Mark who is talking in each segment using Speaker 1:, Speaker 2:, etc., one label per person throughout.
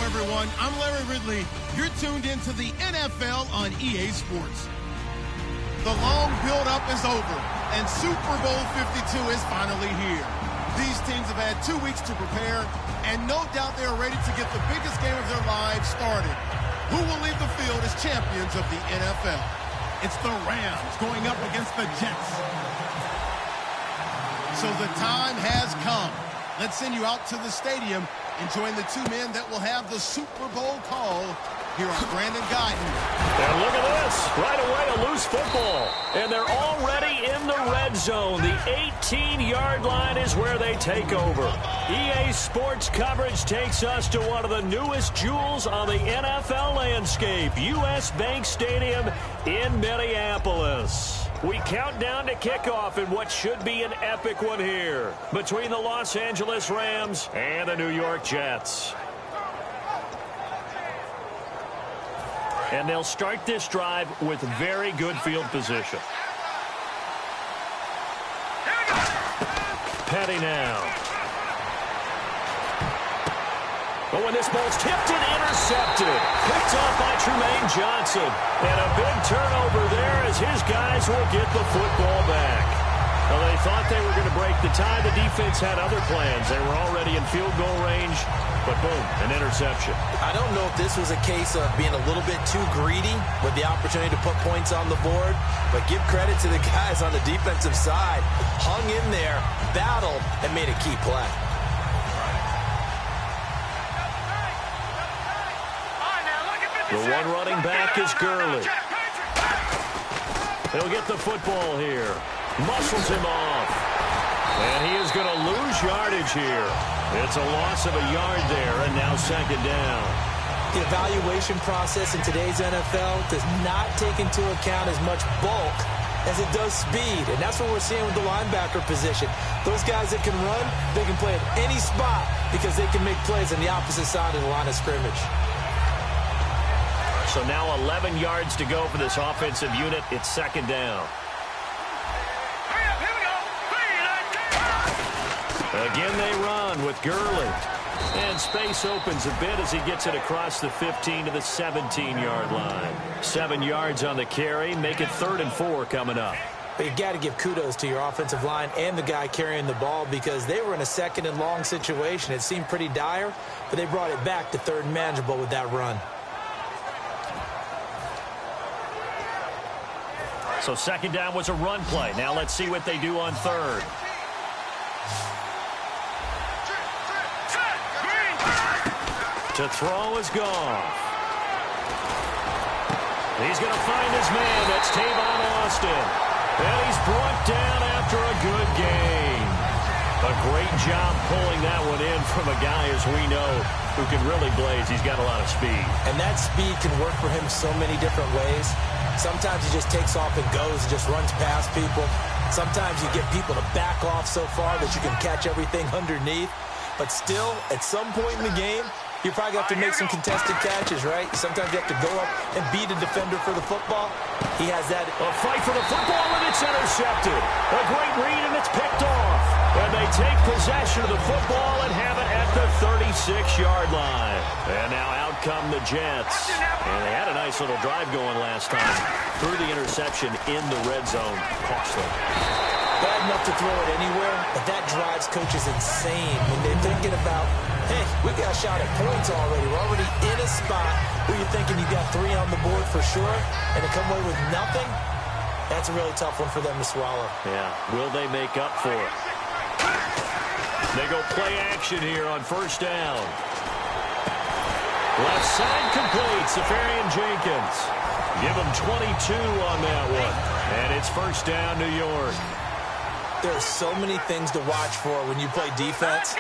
Speaker 1: Everyone, I'm Larry Ridley. You're tuned into the NFL on EA Sports. The long build-up is over, and Super Bowl 52 is finally here. These teams have had 2 weeks to prepare, and no doubt they are ready to get the biggest game of their lives started. Who will lead the field as champions of the NFL? It's the Rams going up against the Jets. So the time has come. Let's send you out to the stadium and join the two men that will have the Super Bowl call. Here on Brandon Guyton.
Speaker 2: And look at this. Right away, a loose football. And they're already in the red zone. The 18-yard line is where they take over. EA Sports coverage takes us to one of the newest jewels on the NFL landscape, US Bank Stadium in Minneapolis. We count down to kickoff in what should be an epic one here between the Los Angeles Rams and the New York Jets. And they'll start this drive with very good field position. Petty now. But when this ball's tipped and intercepted, picked off by Trumaine Johnson. And a big turnover there as his guys will get the football back. Well, they thought they were going to break the tie. The defense had other plans. They were already in field goal range, but boom, an interception. I don't know if this was a case of being a little bit too greedy with the opportunity to put points on the board, but give credit to the guys on the defensive side. Hung in there, battled, and made a key play. The one running back is Gurley. He'll get the football here. Muscles him off. And he is going to lose yardage here. It's a loss of a yard there, and now second down. The evaluation process in today's NFL does not take into account as much bulk as it does speed, and that's what we're seeing with the linebacker position. Those guys that can run, they can play at any spot because they can make plays on the opposite side of the line of scrimmage. So now 11 yards to go for this offensive unit. It's second down. Again they run with Gurley. And space opens a bit as he gets it across the 15 to the 17-yard line. 7 yards on the carry. Make it 3rd and 4 coming up. But you've got to give kudos to your offensive line and the guy carrying the ball because they were in a 2nd and long situation. It seemed pretty dire, but they brought it back to 3rd and manageable with that run. So second down was a run play. Now let's see what they do on 3rd. To throw is Goff. He's going to find his man. That's Tavon Austin. And he's brought down after a good game. A great job pulling that one in from a guy, as we know, who can really blaze. He's got a lot of speed. And that speed can work for him so many different ways. Sometimes he just takes off and goes and just runs past people.
Speaker 3: Sometimes you get people to back off so far that you can catch everything underneath. But still, at some point in the game, you probably have to make some contested catches, right? Sometimes you have to go up and beat a defender for the football. He has that.
Speaker 2: A fight for the football, and it's intercepted. A great read, and it's picked off. And they take possession of the football and have it at the 36-yard line. And now out come the Jets. And they had a nice little drive going last time. Threw the interception in the red zone. Costly.
Speaker 3: Bad enough to throw it anywhere, but that drives coaches insane when they're thinking about, hey, we got a shot at points already. We're already in a spot where you're thinking you got 3 on the board for sure, and to come away with nothing, that's a really tough one for them to swallow.
Speaker 2: Yeah, will they make up for it? They go play action here on first down. Left side complete, Safarian Jenkins. Give him 22 on that one. And it's first down, New York.
Speaker 3: There are so many things to watch for when you play defense.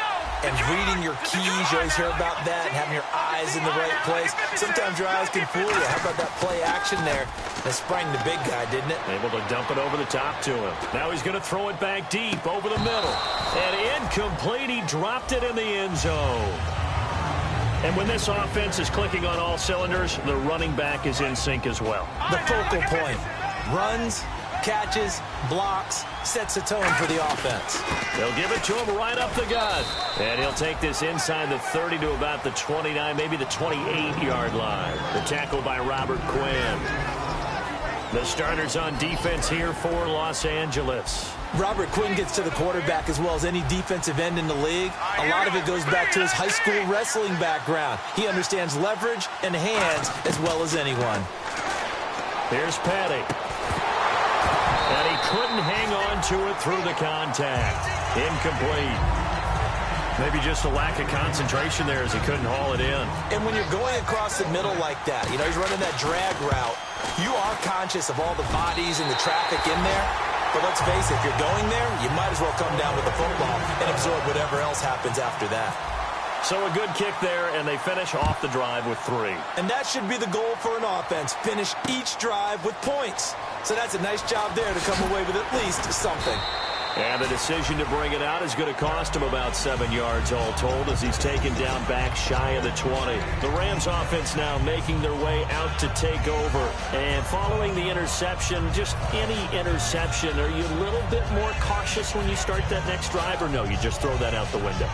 Speaker 3: And reading your keys, you always hear about that, and having your eyes in the right place. Sometimes your eyes can fool you. How about that play action there? That sprang the big guy, didn't it?
Speaker 2: Able to dump it over the top to him. Now he's going to throw it back deep over the middle. And incomplete. He dropped it in the end zone. And when this offense is clicking on all cylinders, the running back is in sync as well.
Speaker 3: The focal point. Runs, catches, blocks, sets a tone for the offense.
Speaker 2: They'll give it to him right up the gut. And he'll take this inside the 30 to about the 29, maybe the 28-yard line. The tackle by Robert Quinn. The starters on defense here for Los Angeles.
Speaker 3: Robert Quinn gets to the quarterback as well as any defensive end in the league. A lot of it goes back to his high school wrestling background. He understands leverage and hands as well as anyone.
Speaker 2: Here's Petty. And he couldn't hang on to it through the contact. Incomplete. Maybe just a lack of concentration there as he couldn't haul it in.
Speaker 3: And when you're going across the middle like that, you know, he's running that drag route, you are conscious of all the bodies and the traffic in there. But let's face it, if you're going there, you might as well come down with the football and absorb whatever else happens after that.
Speaker 2: So a good kick there, and they finish off the drive with 3.
Speaker 3: And that should be the goal for an offense, finish each drive with points. So that's a nice job there to come away with at least something.
Speaker 2: And the decision to bring it out is going to cost him about 7 yards all told as he's taken down back shy of the 20. The Rams offense now making their way out to take over. And following the interception, just any interception, are you a little bit more cautious when you start that next drive, or no, you just throw that out the window?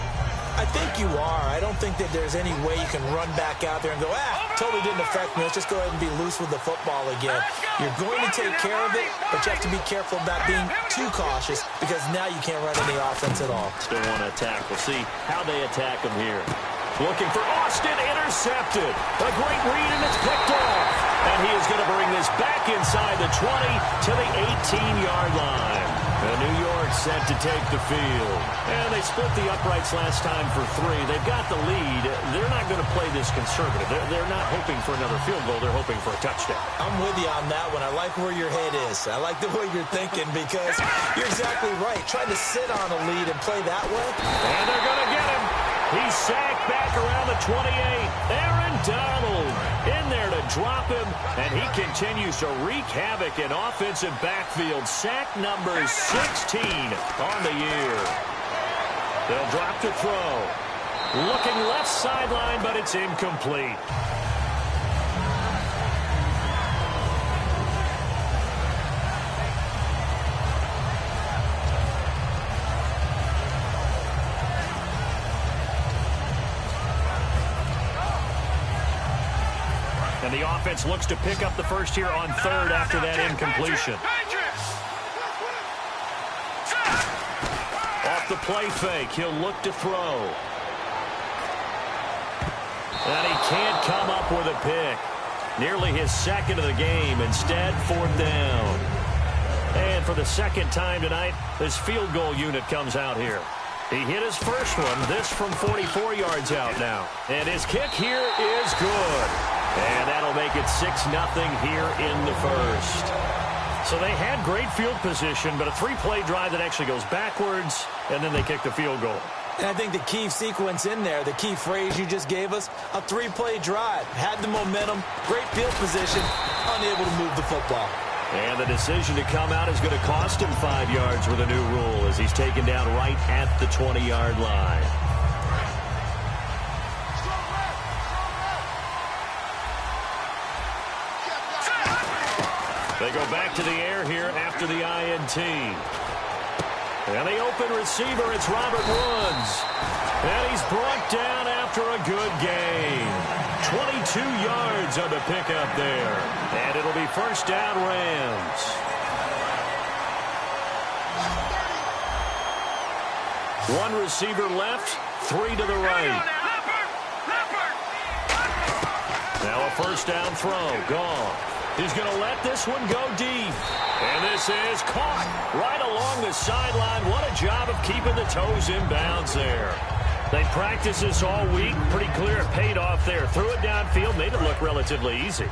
Speaker 3: I think you are. I don't think that there's any way you can run back out there and go, totally didn't affect me. Let's just go ahead and be loose with the football again. You're going to take care of it, but you have to be careful about being too cautious because now you can't run any offense at all.
Speaker 2: Still want to attack. We'll see how they attack him here. Looking for Austin, intercepted. A great read, and it's picked off. And he is going to bring this back inside the 20 to the 18-yard line. And New York set to take the field. And they split the uprights last time for 3. They've got the lead. They're not going to play this conservative. They're not hoping for another field goal. They're hoping for a touchdown.
Speaker 3: I'm with you on that one. I like where your head is. I like the way you're thinking because you're exactly right. Trying to sit on a lead and play that way.
Speaker 2: And they're going to get him. He's sacked back around the 28. Aaron Donald in there to drop him, and he continues to wreak havoc in offensive backfield. Sack number 16 on the year. They'll drop to throw. Looking left sideline, but it's incomplete. And the offense looks to pick up the first here on 3rd after that incompletion. Off the play fake, he'll look to throw. And he can't come up with a pick. Nearly his 2nd of the game. Instead, 4th down. And for the 2nd time tonight, this field goal unit comes out here. He hit his first one, this from 44 yards out now. And his kick here is good. And that'll make it 6-0 here in the first. So they had great field position, but a 3-play drive that actually goes backwards, and then they kick the field goal.
Speaker 3: And I think the key sequence in there, the key phrase you just gave us, a 3-play drive. Had the momentum, great field position, unable to move the football.
Speaker 2: And the decision to come out is going to cost him 5 yards with a new rule as he's taken down right at the 20-yard line. They go back to the air here after the INT. And the open receiver, it's Robert Woods. And he's brought down after a good gain. 22 yards on the pickup there. And it'll be first down Rams. One receiver left, 3 to the right. Now a first down throw, gone. He's going to let this one go deep. And this is caught right along the sideline. What a job of keeping the toes in bounds there. They practiced this all week. Pretty clear it paid off there. Threw it downfield, made it look relatively easy.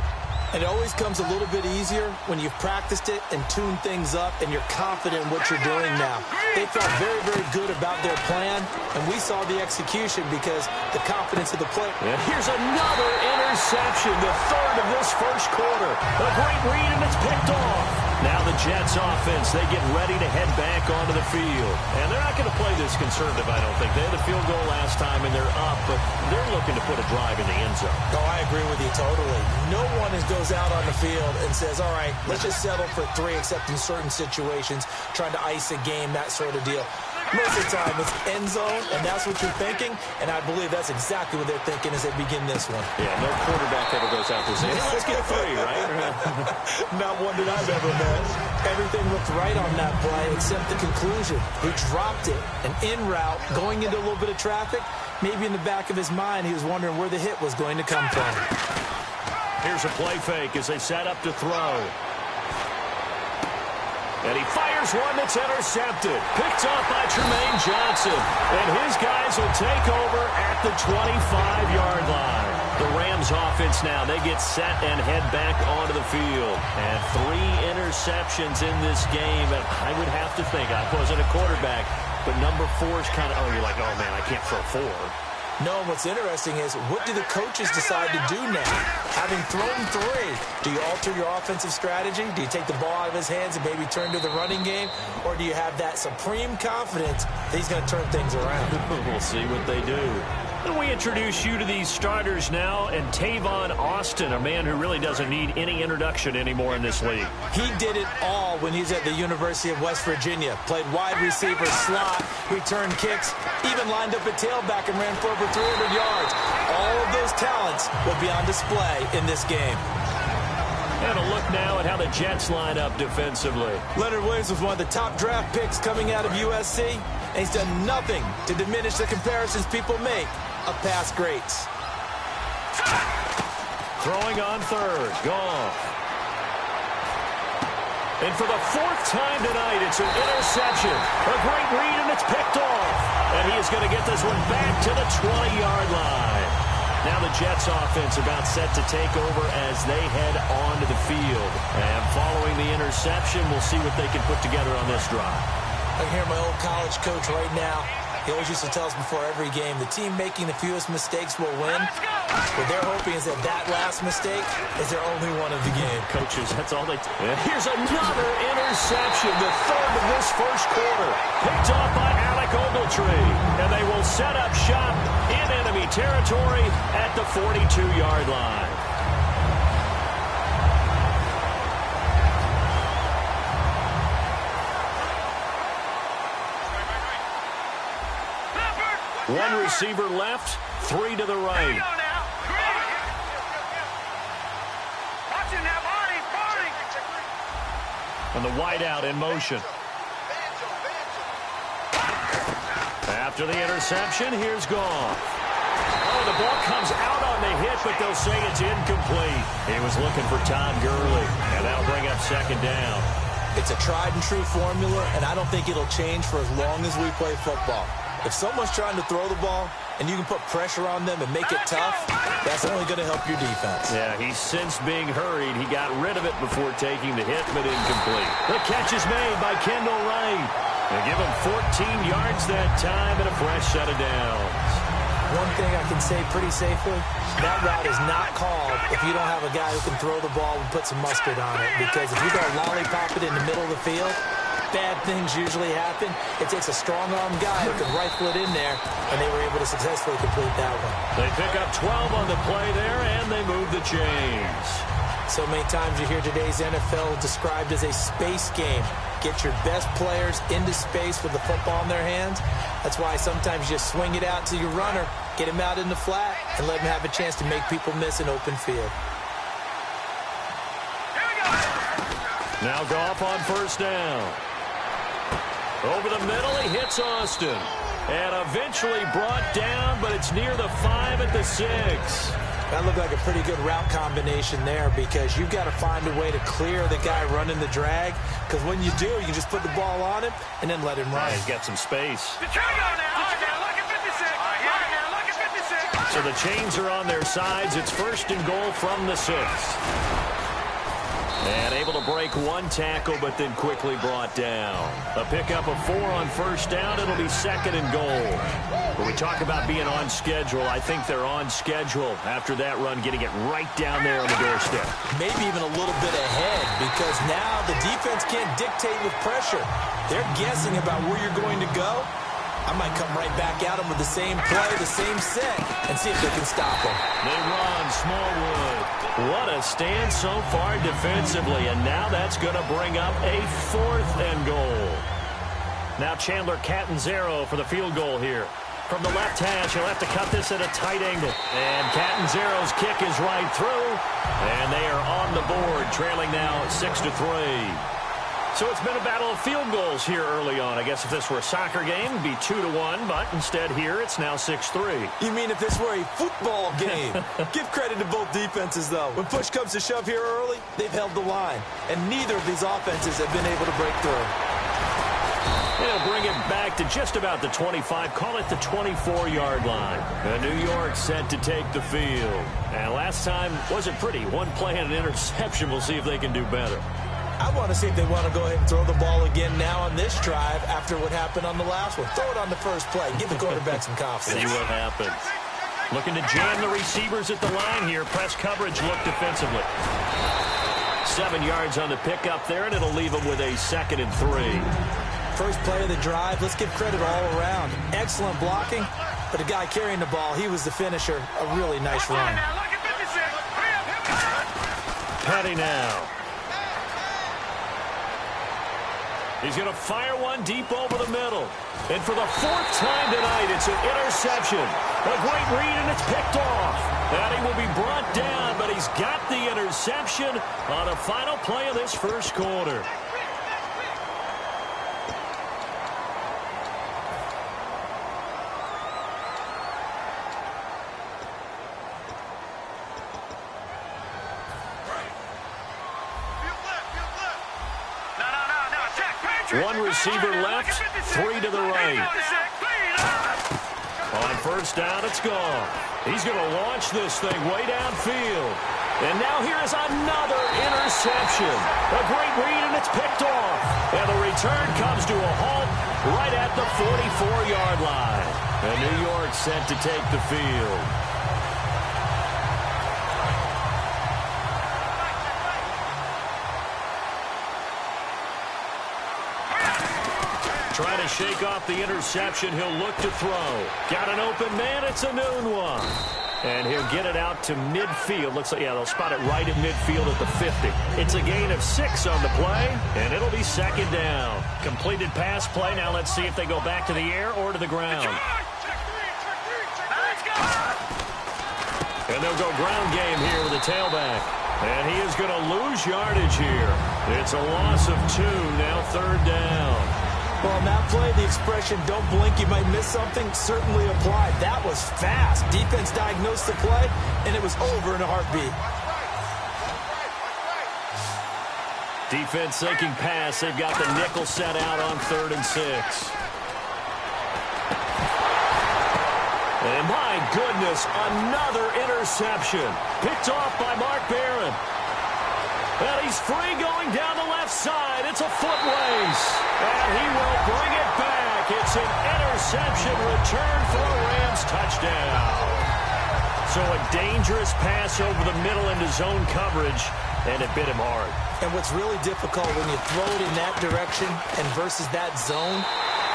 Speaker 3: It always comes a little bit easier when you've practiced it and tuned things up and you're confident in what you're doing now. They felt very, very good about their plan, and we saw the execution because the confidence of the play.
Speaker 2: And here's another interception, the third of this first quarter. A great read, and it's picked off. Now the Jets offense, they get ready to head back onto the field. And they're not going to play this conservative, I don't think. They had a field goal last time, and they're up, but they're looking to put a drive in the end zone.
Speaker 3: Oh, I agree with you totally. No one goes out on the field and says, all right, let's just settle for 3, except in certain situations, trying to ice a game, that sort of deal. Most of the time, it's end zone, and that's what you're thinking, and I believe that's exactly what they're thinking as they begin this one.
Speaker 2: Yeah, no quarterback ever goes out there saying, hey, let's get 3, right?
Speaker 3: Not one that I've ever met. Everything looked right on that play except the conclusion. He dropped it, an en route, going into a little bit of traffic. Maybe in the back of his mind, he was wondering where the hit was going to come from.
Speaker 2: Here's a play fake as they set up to throw. And he fires one that's intercepted. Picked off by Tremaine Johnson. And his guys will take over at the 25-yard line. The Rams offense now, they get set and head back onto the field. And 3 interceptions in this game. And I would have to think, I wasn't a quarterback, but number 4 is kind of, oh, you're like, oh, man, I can't throw 4.
Speaker 3: No, what's interesting is what do the coaches decide to do now? Having thrown 3, do you alter your offensive strategy? Do you take the ball out of his hands and maybe turn to the running game? Or do you have that supreme confidence that he's going to turn things around?
Speaker 2: We'll see what they do. And we introduce you to these starters now, and Tavon Austin, a man who really doesn't need any introduction anymore in this league.
Speaker 3: He did it all when he was at the University of West Virginia. Played wide receiver, slot, returned kicks, even lined up at tailback and ran for over 300 yards. All of those talents will be on display in this game.
Speaker 2: And a look now at how the Jets line up defensively.
Speaker 3: Leonard Williams was one of the top draft picks coming out of USC, and he's done nothing to diminish the comparisons people make of past greats.
Speaker 2: Throwing on third. Goff. And for the 4th time tonight, it's an interception. A great read, and it's picked off. And he is going to get this one back to the 20-yard line. Now the Jets offense about set to take over as they head onto the field. And following the interception, we'll see what they can put together on this drive.
Speaker 3: I can hear my old college coach right now. He always used to tell us before every game, the team making the fewest mistakes will win. What they're hoping is that that last mistake is their only one of the game.
Speaker 2: Coaches, that's all they... And here's another interception, the 3rd of this first quarter. Picked off by Alec Ogletree. And they will set up shop in enemy territory at the 42-yard line. One receiver left, 3 to the right. And the wideout in motion. After the interception, here's Goff. Oh, the ball comes out on the hit, but they'll say it's incomplete. He was looking for Todd Gurley, and that'll bring up 2nd down.
Speaker 3: It's a tried-and-true formula, and I don't think it'll change for as long as we play football. If someone's trying to throw the ball and you can put pressure on them and make it tough, that's only going to help your defense.
Speaker 2: Yeah, he's since being hurried. He got rid of it before taking the hit, but incomplete. The catch is made by Kendall Wright. They give him 14 yards that time and a fresh set of downs.
Speaker 3: one thing I can say pretty safely, that route is not called if you don't have a guy who can throw the ball and put some mustard on it. Because if you go lollipop it in the middle of the field, bad things usually happen. It takes a strong-arm guy who can rifle it in there, and they were able to successfully complete that one.
Speaker 2: They pick up 12 on the play there, and they move the chains.
Speaker 3: So many times you hear today's NFL described as a space game. Get your best players into space with the football in their hands. That's why sometimes you just swing it out to your runner, get him out in the flat, and let him have a chance to make people miss an open field.
Speaker 2: Now Goff on first down. Over the middle, he hits Austin. And eventually brought down, but it's near the 5 at the 6.
Speaker 3: That looked like a pretty good route combination there because you've got to find a way to clear the guy running the drag. Because when you do, you can just put the ball on him and then let him run.
Speaker 2: Yeah, he's got some space.
Speaker 4: Look at 56.
Speaker 2: So the chains are on their sides. It's first and goal from the 6. And able to break one tackle, but then quickly brought down. A pickup of 4 on first down. It'll be second and goal. When we talk about being on schedule, I think they're on schedule after that run, getting it right down there on the doorstep.
Speaker 3: Maybe even a little bit ahead because now the defense can't dictate with pressure. They're guessing about where you're going to go. I might come right back at them with the same play, the same set, and see if they can stop them.
Speaker 2: They run, Smallwood. What a stand so far defensively, and now that's going to bring up a 4th and goal. Now Chandler Catanzaro for the field goal here. From the left hash, he'll have to cut this at a tight angle. And Catanzaro's kick is right through, and they are on the board, trailing now 6-3. So it's been a battle of field goals here early on. I guess if this were a soccer game, it'd be 2-1, but instead here it's now 6-3.
Speaker 3: You mean if this were a football game? Give credit to both defenses, though. When push comes to shove here early, they've held the line, and neither of these offenses have been able to break through.
Speaker 2: They'll bring it back to just about the 25, call it the 24-yard line. And New York set to take the field. And last time wasn't pretty. One play and an interception. We'll see if they can do better.
Speaker 3: I want to see if they want to go ahead and throw the ball again now on this drive after what happened on the last one. Throw it on the first play. Give the quarterback some confidence.
Speaker 2: See what happens. Looking to jam the receivers at the line here. Press coverage look defensively. 7 yards on the pickup there, and it'll leave them with a 2nd and 3.
Speaker 3: First play of the drive, let's give credit all around. Excellent blocking, but the guy carrying the ball, he was the finisher. A really nice run.
Speaker 2: Petty now. He's going to fire one deep over the middle. And for the 4th time tonight, it's an interception. A great read, and it's picked off. And he will be brought down, but he's got the interception on the final play of this first quarter. One receiver left, 3 to the right. On first down, it's gone. He's going to launch this thing way downfield. And now here is another interception. A great read, and it's picked off. And the return comes to a halt right at the 44-yard line. And New York set to take the field. Trying to shake off the interception. He'll look to throw. Got an open man. It's a noon one. And he'll get it out to midfield. Looks like, yeah, they'll spot it right at midfield at the 50. It's a gain of 6 on the play, and it'll be 2nd down. Completed pass play. Now let's see if they go back to the air or to the ground. And they'll go ground game here with a tailback. And he is going to lose yardage here. It's a loss of 2. Now 3rd down.
Speaker 3: Well, on that play, the expression, don't blink, you might miss something, certainly applied. That was fast. Defense diagnosed the play, and it was over in a heartbeat.
Speaker 2: Defense sinking pass. They've got the nickel set out on 3rd and 6. And my goodness, another interception. Picked off by Mark Barron. And he's free going down the left side. It's a foot race. And he will bring it back. It's an interception. reception, return for a Rams touchdown. So a dangerous pass over the middle into zone coverage, and it bit him hard.
Speaker 3: And what's really difficult when you throw it in that direction and versus that zone,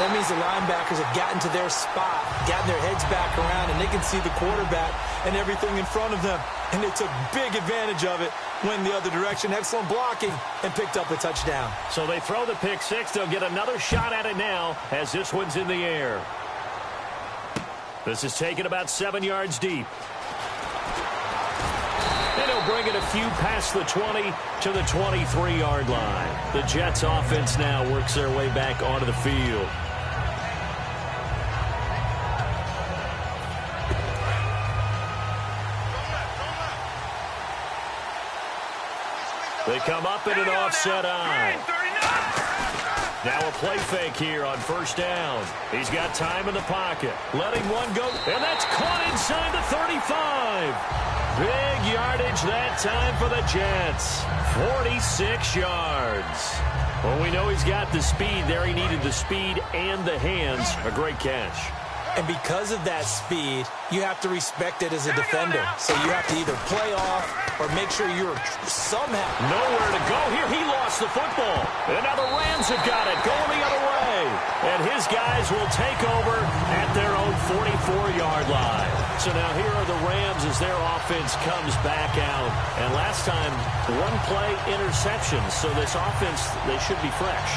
Speaker 3: that means the linebackers have gotten to their spot, gotten their heads back around, and they can see the quarterback and everything in front of them. And they took big advantage of it, went the other direction, excellent blocking, and picked up a touchdown.
Speaker 2: So they throw the pick six. They'll get another shot at it now as this one's in the air. This is taken about 7 yards deep. And he'll bring it a few past the 20 to the 23-yard line. The Jets offense now works their way back onto the field. They come up in an offset eye. Now a play fake here on first down. He's got time in the pocket. Letting one go. And that's caught inside the 35. Big yardage that time for the Jets. 46 yards. Well, we know he's got the speed there. He needed the speed and the hands. A great catch.
Speaker 3: And because of that speed, you have to respect it as a defender. So you have to either play off or make sure you're somehow.
Speaker 2: Nowhere to go here. He lost the football. And now the Rams have got it going the other way. And his guys will take over at their own 44-yard line. So now here are the Rams as their offense comes back out. And last time, one-play interceptions. So this offense, they should be fresh.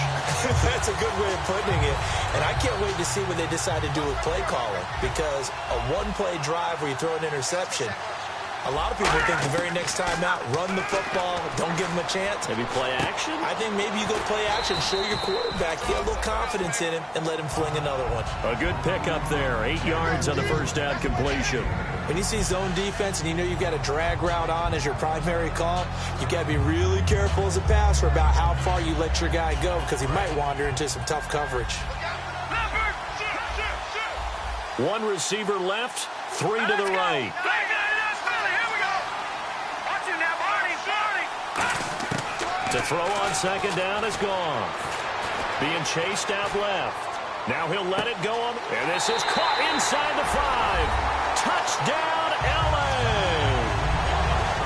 Speaker 3: That's a good way of putting it. And I can't wait to see what they decide to do with play calling. Because a one-play drive where you throw an interception, a lot of people think the very next time out, run the football, don't give him a chance.
Speaker 2: Maybe play action?
Speaker 3: I think maybe you go play action, show your quarterback, get a little confidence in him, and let him fling another one.
Speaker 2: A good pickup there. 8 yards on the first down completion.
Speaker 3: When you see zone defense and you know you've got a drag route on as your primary call, you've got to be really careful as a passer about how far you let your guy go because he might wander into some tough coverage.
Speaker 2: One receiver left, 3 to the right. To throw on second down is gone. Being chased out left. Now he'll let it go on. And this is caught inside the 5. Touchdown, L.A.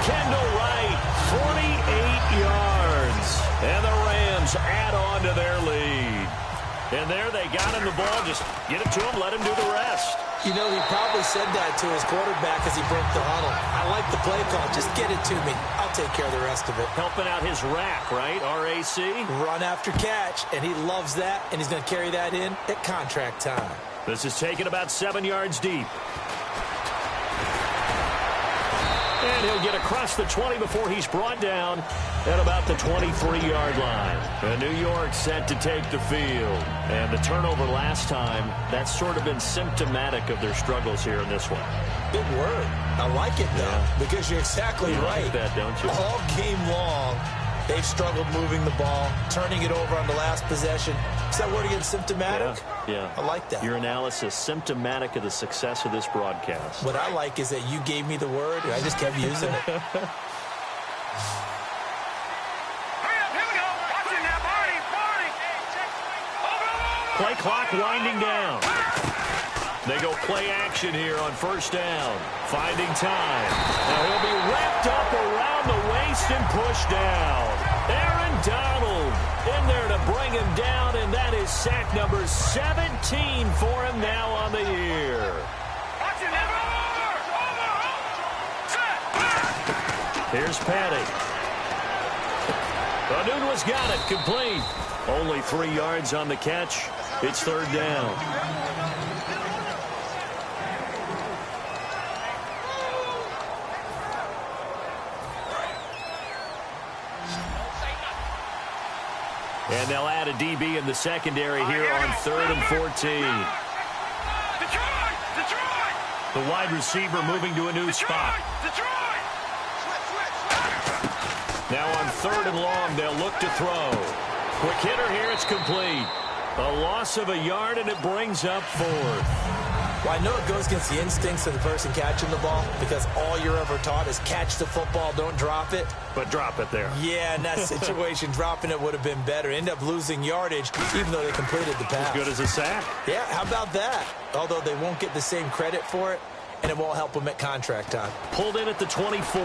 Speaker 2: Kendall Wright, 48 yards. And the Rams add on to their lead. And there they got him the ball. Just get it to him, let him do the rest.
Speaker 3: You know, he probably said that to his quarterback as he broke the huddle. I like the play call. Just get it to me. I'll take care of the rest of it.
Speaker 2: Helping out his rack, right? R-A-C?
Speaker 3: Run after catch, and he loves that, and he's going to carry that in at contract time.
Speaker 2: This is taken about 7 yards deep. And he'll get across the 20 before he's brought down at about the 23-yard line. And New York set to take the field. And the turnover last time, that's sort of been symptomatic of their struggles here in this one.
Speaker 3: Big word. I like it, though, because you're exactly right.
Speaker 2: Like that, don't you?
Speaker 3: All game long, they've struggled moving the ball, turning it over on the last possession. Is that word again, symptomatic?
Speaker 2: Yeah.
Speaker 3: I like that.
Speaker 2: Your analysis, symptomatic of the success of this broadcast.
Speaker 3: What I like is that you gave me the word, and I just kept using it.
Speaker 2: Play clock winding down. They go play action here on first down. Finding time. Now he'll be wrapped up around the waist and pushed down. Aaron Donald in there to bring him down, and that is sack number 17 for him now on the year. Here's Patty. Anunwa's got it, complete. Only 3 yards on the catch. It's third down. And they'll add a DB in the secondary here on 3rd and 14. The wide receiver moving to a new spot. Now on 3rd and long, they'll look to throw. Quick hitter here, it's complete. A loss of a yard, and it brings up 4th.
Speaker 3: Well, I know it goes against the instincts of the person catching the ball because all you're ever taught is catch the football, don't drop it.
Speaker 2: But drop it there.
Speaker 3: Yeah, in that situation, dropping it would have been better. End up losing yardage even though they completed the pass.
Speaker 2: As good as a sack.
Speaker 3: Yeah, how about that? Although they won't get the same credit for it, and it won't help them at contract time.
Speaker 2: Pulled in at the 24.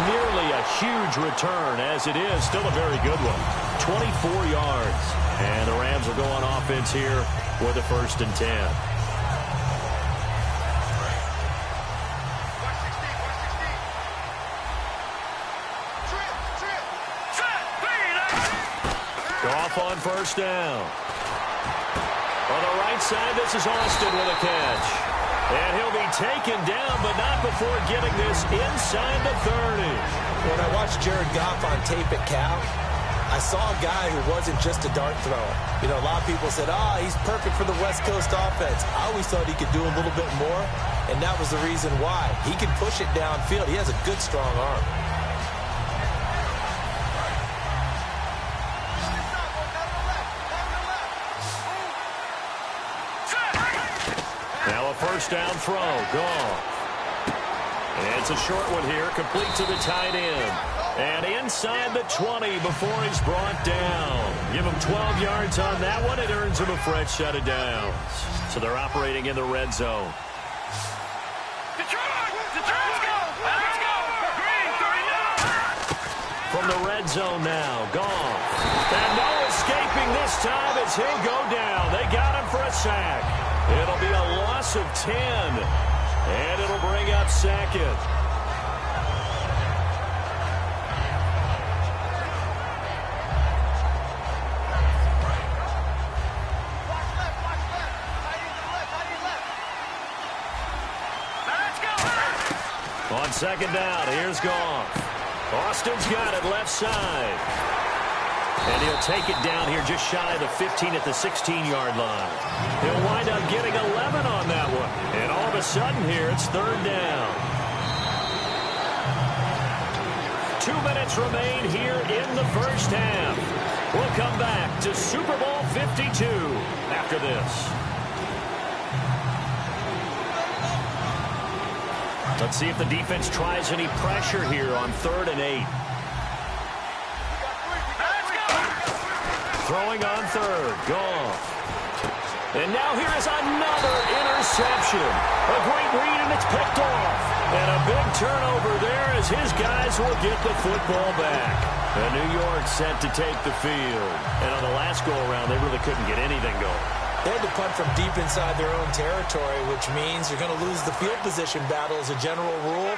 Speaker 2: Nearly a huge return, as it is. Still a very good one. 24 yards. And the Rams will go on offense here with a 1st and 10. Goff on 1st down. On the right side, this is Austin with a catch. And he'll be taken down, but not before getting this inside the 30.
Speaker 3: When I watched Jared Goff on tape at Cal, I saw a guy who wasn't just a dart thrower. You know, a lot of people said, he's perfect for the West Coast offense. I always thought he could do a little bit more, and that was the reason why. He can push it downfield. He has a good, strong arm.
Speaker 2: Now a 1st down throw. Gone. And it's a short one here, complete to the tight end. And inside the 20 before he's brought down. Give him 12 yards on that one. It earns him a fresh set of downs. So they're operating in the red zone. From the red zone now, Goff. And no escaping this time as he'll go down. They got him for a sack. It'll be a loss of 10. And it'll bring up 2nd. On 2nd down, here's Goff. Austin's got it left side. And he'll take it down here just shy of the 15 at the 16-yard line. He'll wind up getting 11 on that one. And all of a sudden here, it's 3rd down. 2 minutes remain here in the 1st half. We'll come back to Super Bowl 52 after this. Let's see if the defense tries any pressure here on 3rd and 8. Throwing on 3rd. Goff. And now here is another interception. A great read, and it's picked off. And a big turnover there as his guys will get the football back. And New York set to take the field. And on the last go-around, they really couldn't get anything going.
Speaker 3: They had to punt from deep inside their own territory, which means you're going to lose the field position battle as a general rule.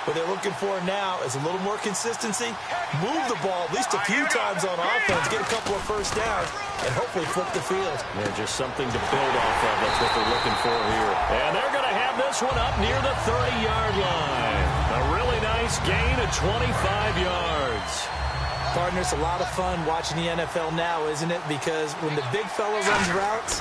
Speaker 3: What they're looking for now is a little more consistency, move the ball at least a few times on offense, get a couple of 1st downs, and hopefully flip the field.
Speaker 2: Yeah, just something to build off of. That's what they're looking for here. And they're going to have this one up near the 30-yard line. A really nice gain of 25 yards.
Speaker 3: Partner, it's a lot of fun watching the NFL now, isn't it? Because when the big fella runs routes,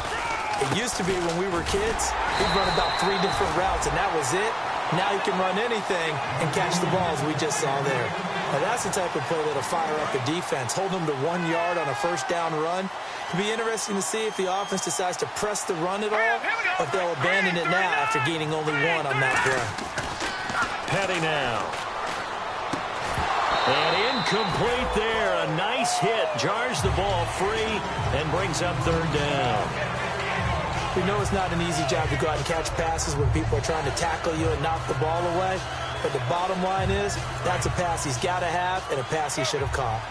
Speaker 3: it used to be when we were kids, he'd run about 3 different routes, and that was it. Now he can run anything and catch the balls we just saw there. Now that's the type of play that'll fire up a defense. Hold them to 1 yard on a 1st down run. It'll be interesting to see if the offense decides to press the run at all, or if they'll abandon it now after gaining only 1 on that play.
Speaker 2: Petty now. And incomplete there. A nice hit. Jars the ball free and brings up 3rd down.
Speaker 3: We know it's not an easy job to go out and catch passes when people are trying to tackle you and knock the ball away. But the bottom line is, that's a pass he's got to have and a pass he should have caught.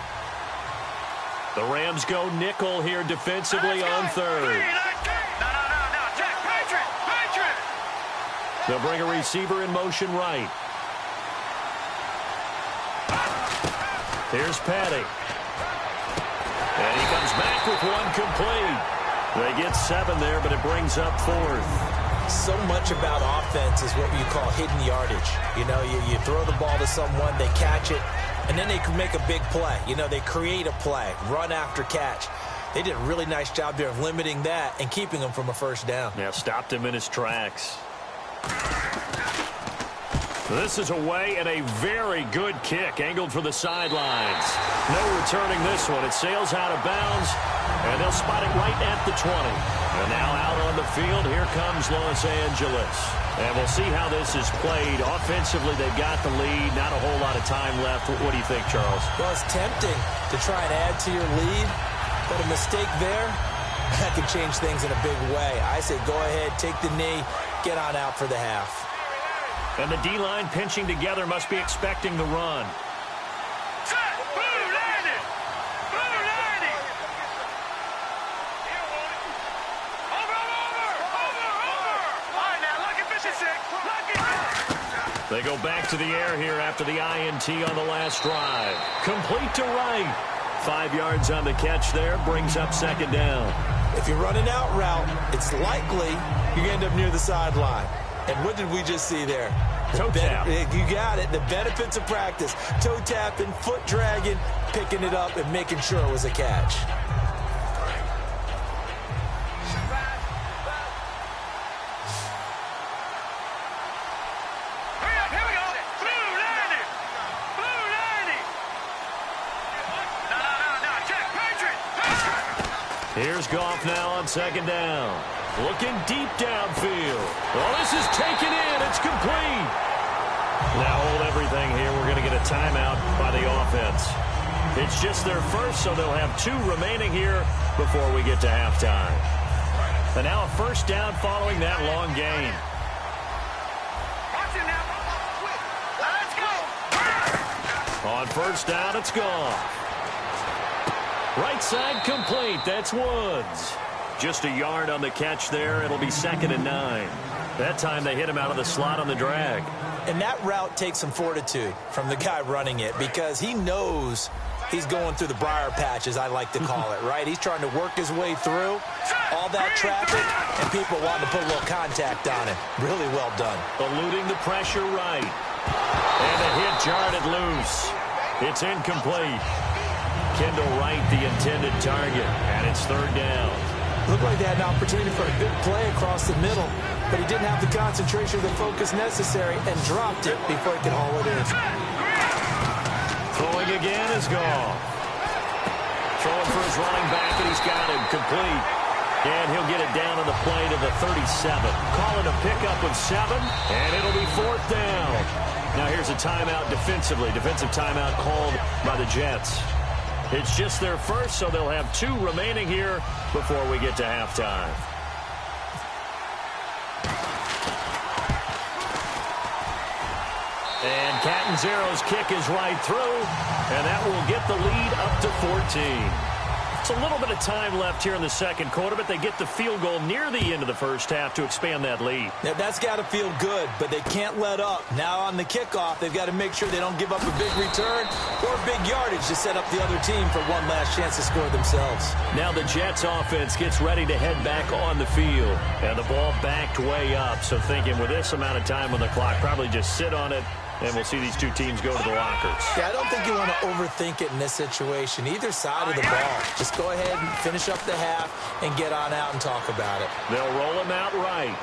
Speaker 2: The Rams go nickel here defensively on 3rd. They'll bring a receiver in motion right. Here's Petty. And he comes back with 1 complete. They get 7 there, but it brings up 4th.
Speaker 3: So much about offense is what you call hidden yardage. You know, you throw the ball to someone, they catch it, and then they can make a big play. You know, they create a play, run after catch. They did a really nice job there of limiting that and keeping him from a 1st down.
Speaker 2: Yeah, stopped him in his tracks. This is away and a very good kick angled for the sidelines. No returning this one. It sails out of bounds, and they'll spot it right at the 20. And now out on the field, here comes Los Angeles. And we'll see how this is played. Offensively, they've got the lead. Not a whole lot of time left. What do you think, Charles?
Speaker 3: Well, it's tempting to try and add to your lead, but a mistake there, that could change things in a big way. I say go ahead, take the knee, get on out for the half.
Speaker 2: And the D-line pinching together must be expecting the run.
Speaker 4: Set. Blue landing. Blue landing. Over. All right, now, lucky 56. Lucky.
Speaker 2: They go back to the air here after the INT on the last drive. Complete to right. 5 yards on the catch there. Brings up second down.
Speaker 3: If you're running out route, it's likely you end up near the sideline. And what did we just see there?
Speaker 2: Toe tap.
Speaker 3: You got it. The benefits of practice. Toe tapping, foot dragging, picking it up, and making sure it was a catch.
Speaker 4: Hurry up, here we go. Blue landing. Blue landing. No. Check. Patriot.
Speaker 2: Here's Goff now on second down. Looking deep downfield. Well, this is taken in. It's complete. Now hold everything here. We're going to get a timeout by the offense. It's just their first, so they'll have 2 remaining here before we get to halftime. And now a first down following that long gain.
Speaker 4: Watch it now. Let's go.
Speaker 2: On first down, it's gone. Right side complete. That's Woods. Just a yard on the catch there. It'll be 2nd and 9. That time they hit him out of the slot on the drag.
Speaker 3: And that route takes some fortitude from the guy running it because he knows he's going through the briar patch, as I like to call it, right? He's trying to work his way through all that traffic, and people want to put a little contact on him. Really well done.
Speaker 2: Eluding the pressure right. And the hit jarred it loose. It's incomplete. Kendall Wright, the intended target, and it's 3rd down.
Speaker 3: Looked like they had an opportunity for a big play across the middle, but he didn't have the concentration or the focus necessary and dropped it before he could haul it in.
Speaker 2: Throwing again is gone. Throwing for his running back, and he's got him complete. And he'll get it down on the play to the 37. Call it a pickup of 7, and it'll be 4th down. Now here's a timeout defensively. Defensive timeout called by the Jets. It's just their first, so they'll have 2 remaining here before we get to halftime. And Catanzero's kick is right through, and that will get the lead up to 14. It's a little bit of time left here in the second quarter, but they get the field goal near the end of the first half to expand that lead.
Speaker 3: Now, that's got to feel good, but they can't let up. Now on the kickoff, they've got to make sure they don't give up a big return or big yardage to set up the other team for one last chance to score themselves.
Speaker 2: Now the Jets offense gets ready to head back on the field. And the ball backed way up, so thinking with this amount of time on the clock, probably just sit on it. And we'll see these 2 teams go to the lockers.
Speaker 3: Yeah, I don't think you want to overthink it in this situation. Either side of the ball. Just go ahead and finish up the half and get on out and talk about it.
Speaker 2: They'll roll him out right.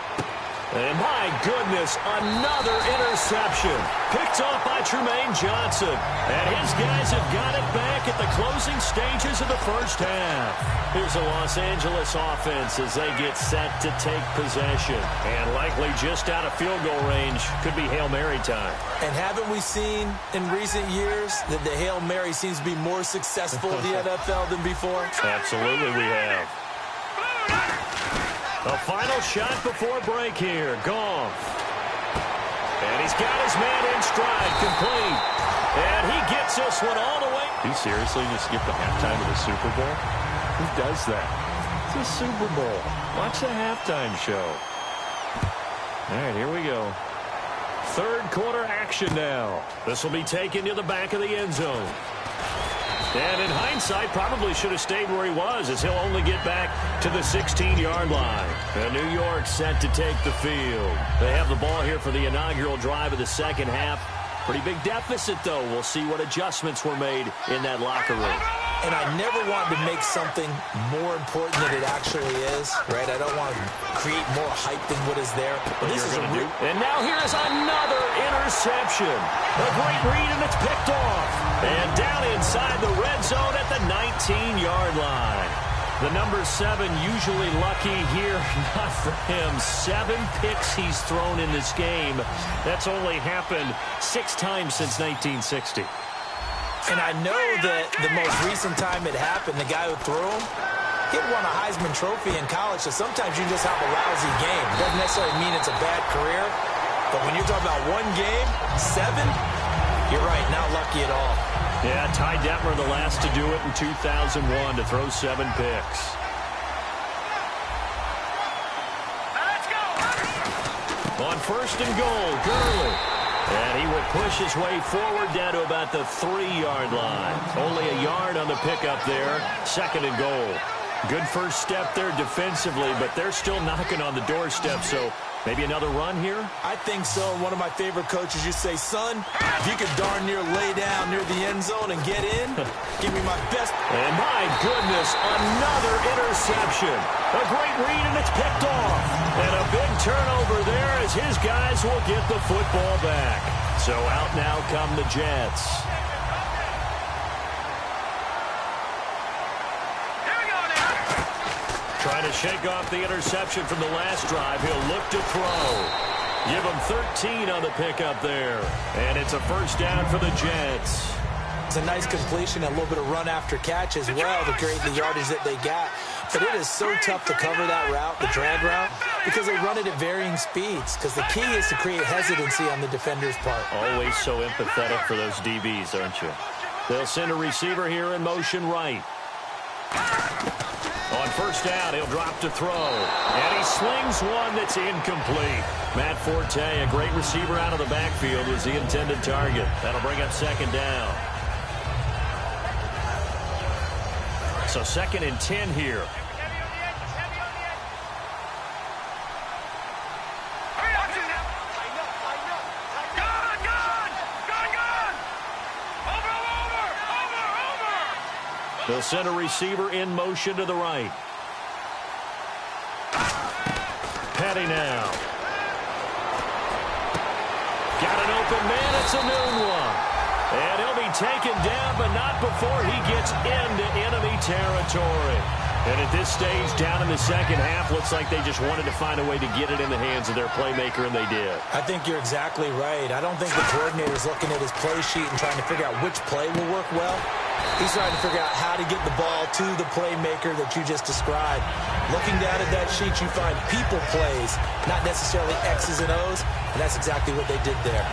Speaker 2: And my goodness, another interception. Picked off by Trumaine Johnson. And his guys have got it back at the closing stages of the first half. Here's the Los Angeles offense as they get set to take possession. And likely just out of field goal range. Could be Hail Mary time. And
Speaker 3: haven't we seen in recent years that the Hail Mary seems to be more successful in the NFL than before?
Speaker 2: Absolutely we have. A final shot before break here. Goff. And he's got his man in stride. Complete. And he gets this one all the way.
Speaker 5: You seriously just skip the halftime of the Super Bowl? Who does that?
Speaker 2: It's a Super Bowl. Watch the halftime show. All right, here we go. Third quarter action now. This will be taken to the back of the end zone. And in hindsight, probably should have stayed where he was, as he'll only get back to the 16-yard line. And New York set to take the field. They have the ball here for the inaugural drive of the second half. Pretty big deficit, though. We'll see what adjustments were made in that locker room.
Speaker 3: And I never want to make something more important than it actually is, right? I don't want to create more hype than what is there. But this is a real...
Speaker 2: And now here's another interception. A great read, and it's picked off. And down inside the red zone at the 19-yard line. The number 7 usually lucky here. Not for him. 7 picks he's thrown in this game. That's only happened 6 times since 1960.
Speaker 3: And I know that the most recent time it happened, the guy who threw him, he won a Heisman Trophy in college, so sometimes you just have a lousy game. It doesn't necessarily mean it's a bad career, but when you're talking about one game, 7, you're right, not lucky at all.
Speaker 2: Yeah, Ty Detmer the last to do it in 2001 to throw 7 picks.
Speaker 4: Let's go.
Speaker 2: On first and goal, Gurley. And he will push his way forward down to about the 3-yard line. Only a yard on the pickup there. Second and goal. Good first step there defensively, but they're still knocking on the doorstep, so maybe another run here?
Speaker 3: I think so. One of my favorite coaches used to say, son, if you could darn near lay down near the end zone and get in, give me my best.
Speaker 2: And my goodness, another interception. A great read, and it's picked off. And a big turnover there as his guys will get the football back. So out now come the Jets. Trying to shake off the interception from the last drive. He'll look to throw. Give him 13 on the pickup there. And it's a first down for the Jets.
Speaker 3: It's a nice completion, a little bit of run after catch as well to create the yardage that they got. But it is so tough to cover that route, the drag route, because they run it at varying speeds. Because the key is to create hesitancy on the defender's part.
Speaker 2: Always so empathetic for those DBs, aren't you? They'll send a receiver here in motion right. On first down, he'll drop to throw. And he slings one that's incomplete. Matt Forte, a great receiver out of the backfield, was the intended target. That'll bring up second down. So second and 10 here. They'll send a receiver in motion to the right. Petty now. Got an open man. It's a noon one. And he'll be taken down, but not before he gets into enemy territory. And at this stage, down in the second half, looks like they just wanted to find a way to get it in the hands of their playmaker, and they did.
Speaker 3: I think you're exactly right. I don't think the coordinator's looking at his play sheet and trying to figure out which play will work well. He's trying to figure out how to get the ball to the playmaker that you just described. Looking down at that sheet, you find people plays, not necessarily X's and O's, and that's exactly what they did there.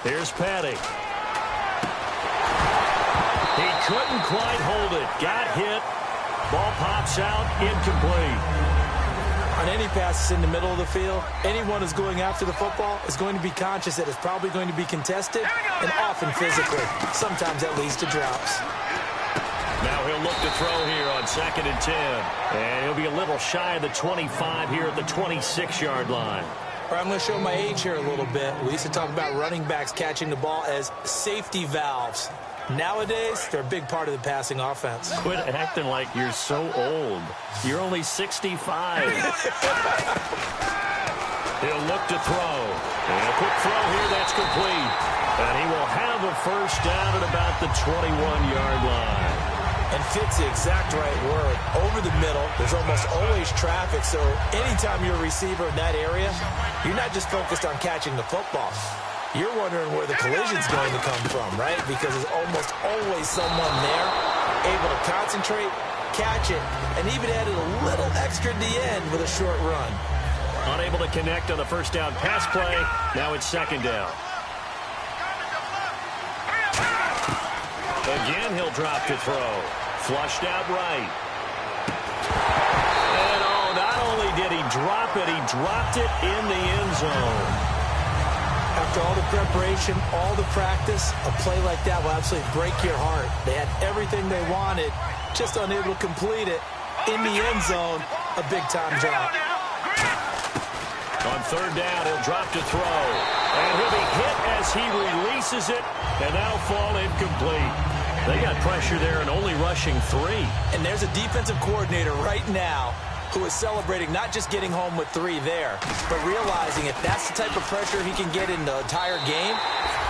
Speaker 2: Here's Petty. He couldn't quite hold it. Got hit. Ball pops out. Incomplete.
Speaker 3: On any passes in the middle of the field, anyone who's going after the football is going to be conscious that it's probably going to be contested and often physically. Sometimes that leads to drops.
Speaker 2: Now he'll look to throw here on second and 10. And he'll be a little shy of the 25 here at the 26-yard line.
Speaker 3: I'm going to show my age here a little bit. We used to talk about running backs catching the ball as safety valves. Nowadays, they're a big part of the passing offense.
Speaker 2: Quit acting like you're so old. You're only 65. He'll look to throw. And a quick throw here, that's complete. And he will have a first down at about the 21-yard line.
Speaker 3: And fits the exact right word. Over the middle, there's almost always traffic, so anytime you're a receiver in that area, you're not just focused on catching the football. You're wondering where the collision's going to come from, right? Because there's almost always someone there able to concentrate, catch it, and even added a little extra at the end with a short run.
Speaker 2: Unable to connect on the first down pass play. Now it's second down. Again, he'll drop to throw. Flushed out right. And oh, not only did he drop it, he dropped it in the end zone.
Speaker 3: After all the preparation, all the practice, a play like that will absolutely break your heart. They had everything they wanted, just unable to complete it. In the end zone, a big-time drop.
Speaker 2: On third down, he'll drop to throw. And he'll be hit as he releases it, and that'll fall incomplete. They got pressure there and only rushing 3.
Speaker 3: And there's a defensive coordinator right now who is celebrating not just getting home with 3 there, but realizing if that's the type of pressure he can get in the entire game,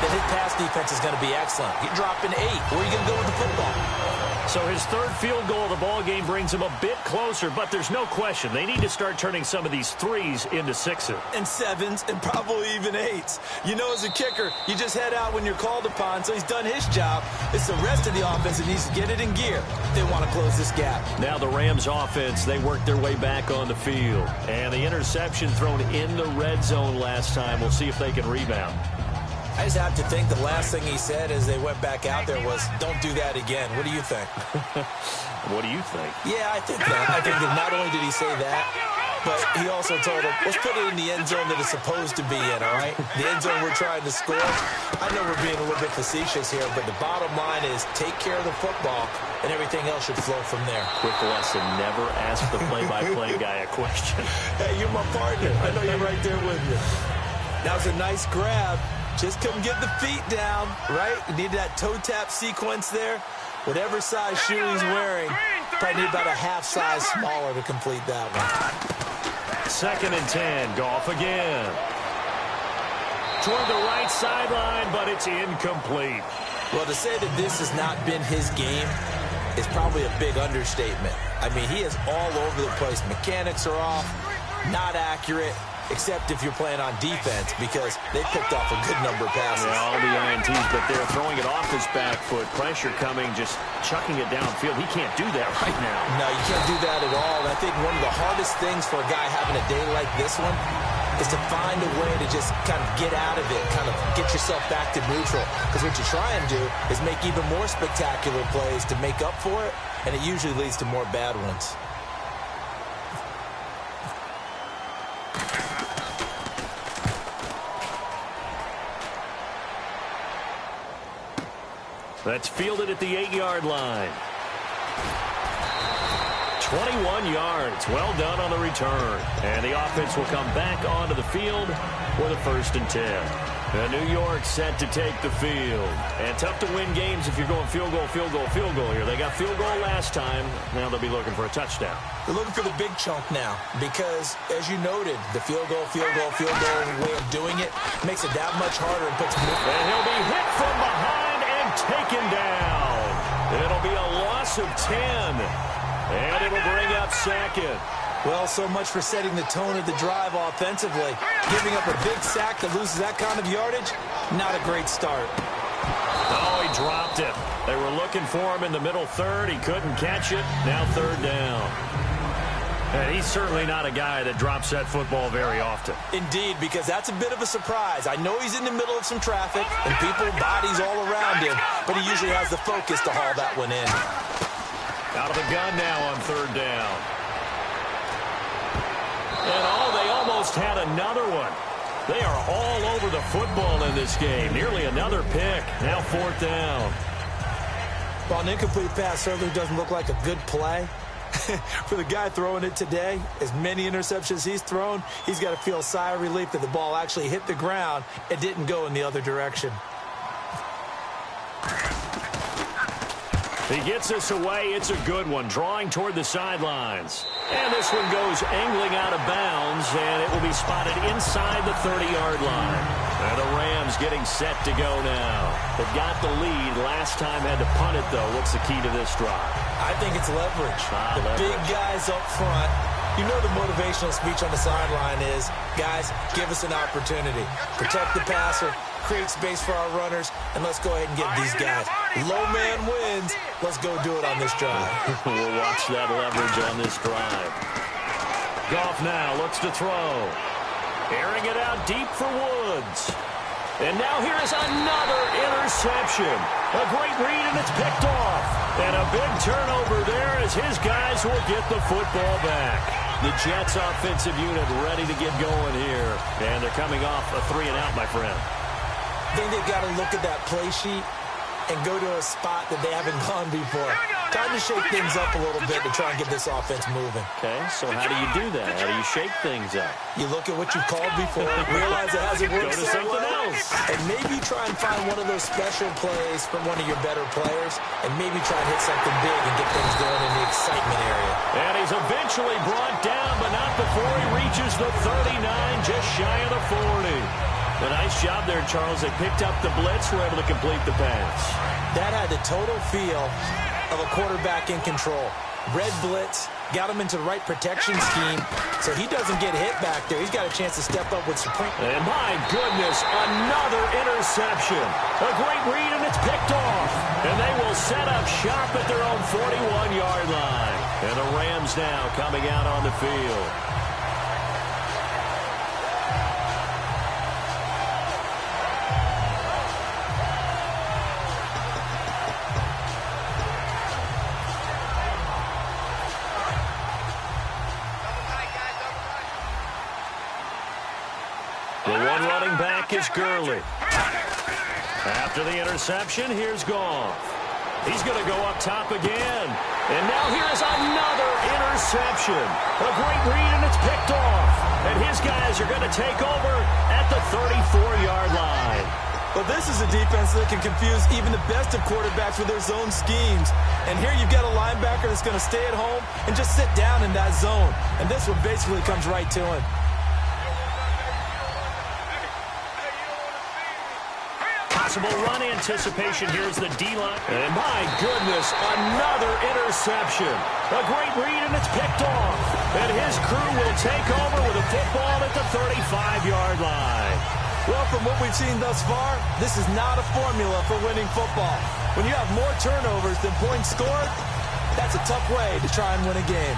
Speaker 3: then his pass defense is going to be excellent. You're dropping 8. Where are you going to go with the football?
Speaker 2: So his third field goal of the ball game brings him a bit closer, but there's no question they need to start turning some of these 3s into 6s.
Speaker 3: And 7s, and probably even 8s. You know, as a kicker, you just head out when you're called upon, so he's done his job. It's the rest of the offense that needs to get it in gear. They want to close this gap.
Speaker 2: Now the Rams offense, they work their way back on the field. And the interception thrown in the red zone last time. We'll see if they can rebound.
Speaker 3: I just have to think the last thing he said as they went back out there was, don't do that again. What do you think?
Speaker 2: What do you think?
Speaker 3: Yeah, I think that. I think that not only did he say that, but he also told him, let's put it in the end zone that it's supposed to be in, all right? The end zone we're trying to score. I know we're being a little bit facetious here, but the bottom line is take care of the football, and everything else should flow from there.
Speaker 2: Quick lesson, never ask the play-by-play guy a question.
Speaker 3: Hey, you're my partner. I know you're right there with you. That was a nice grab. Just couldn't get the feet down, right? You need that toe tap sequence there. Whatever size shoe he's wearing, probably need about a half size smaller to complete that one.
Speaker 2: 2nd and 10, Goff again. Toward the right sideline, but it's incomplete.
Speaker 3: Well, to say that this has not been his game is probably a big understatement. I mean, he is all over the place. Mechanics are off, not accurate, except if you're playing on defense, because they picked off a good number of passes.
Speaker 2: Yeah, all the INTs, but they're throwing it off his back foot. Pressure coming, just chucking it downfield. He can't do that right now.
Speaker 3: No, you can't do that at all. And I think one of the hardest things for a guy having a day like this one is to find a way to just kind of get out of it, kind of get yourself back to neutral. Because what you try and do is make even more spectacular plays to make up for it, and it usually leads to more bad ones.
Speaker 2: That's fielded at the 8-yard line. 21 yards. Well done on the return. And the offense will come back onto the field for the 1st and 10. And New York set to take the field. And tough to win games if you're going field goal, field goal, field goal here. They got field goal last time. Now they'll be looking for a touchdown.
Speaker 3: They're looking for the big chunk now because, as you noted, the field goal way of doing it makes it that much harder and puts more.
Speaker 2: And he'll be hit from behind and taken down. It'll be a loss of 10. And it'll bring up 2nd.
Speaker 3: Well, so much for setting the tone of the drive offensively. Giving up a big sack that loses that kind of yardage, not a great start.
Speaker 2: Oh, he dropped it. They were looking for him in the middle third. He couldn't catch it. Now 3rd down. And he's certainly not a guy that drops that football very often.
Speaker 3: Indeed, because that's a bit of a surprise. I know he's in the middle of some traffic and people, bodies all around him, but he usually has the focus to haul that one in.
Speaker 2: Out of the gun now on 3rd down. And they almost had another one. They are all over the football in this game. Nearly another pick. Now 4th down.
Speaker 3: Well, an incomplete pass certainly doesn't look like a good play. For the guy throwing it today, as many interceptions he's thrown, he's got to feel a sigh of relief that the ball actually hit the ground and didn't go in the other direction.
Speaker 2: He gets this away. It's a good one. Drawing toward the sidelines. And this one goes angling out of bounds, and it will be spotted inside the 30-yard line. And the Rams getting set to go now. They've got the lead. Last time had to punt it, though. What's the key to this drive?
Speaker 3: I think it's leverage.
Speaker 2: Leverage.
Speaker 3: Big guys up front. You know the motivational speech on the sideline is, guys, give us an opportunity. Protect the passer, create space for our runners, and let's go ahead and get these guys. Low man wins. Let's go do it on this drive.
Speaker 2: We'll watch that leverage on this drive. Goff now looks to throw. Airing it out deep for Woods. And now here is another interception. A great read, and it's picked off. And a big turnover there as his guys will get the football back. The Jets offensive unit ready to get going here. And they're coming off a 3-and-out, my friend.
Speaker 3: I think they've got to look at that play sheet and go to a spot that they haven't gone before. Time to shake things up a little bit to try and get this offense moving.
Speaker 2: Okay, so how do you do that? How do you shake things up?
Speaker 3: You look at what you've called before, realize it hasn't worked
Speaker 2: Go to
Speaker 3: so
Speaker 2: something
Speaker 3: well,
Speaker 2: else.
Speaker 3: and maybe try and find one of those special plays from one of your better players, and maybe try and hit something big and get things going in the excitement area.
Speaker 2: And he's eventually brought down, but not before he reaches the 39, just shy of the 40. A nice job there, Charles. They picked up the blitz, were able to complete the pass.
Speaker 3: That had the total feel of a quarterback in control. Red blitz, got him into the right protection scheme, so he doesn't get hit back there. He's got a chance to step up with supreme.
Speaker 2: And my goodness, another interception. A great read, and it's picked off. And they will set up shop at their own 41-yard line. And the Rams now coming out on the field. The one running back is Gurley. After the interception, here's Goff. He's going to go up top again. And now here's another interception. A great read, and it's picked off. And his guys are going to take over at the 34-yard line.
Speaker 3: Well, this is a defense that can confuse even the best of quarterbacks with their zone schemes. And here you've got a linebacker that's going to stay at home and just sit down in that zone. And this one basically comes right to him.
Speaker 2: Possible run anticipation. Here's the D-line. And my goodness, another interception. A great read, and it's picked off. And his crew will take over with a football at the 35-yard line.
Speaker 3: Well, from what we've seen thus far, this is not a formula for winning football. When you have more turnovers than points scored, that's a tough way to try and win a game.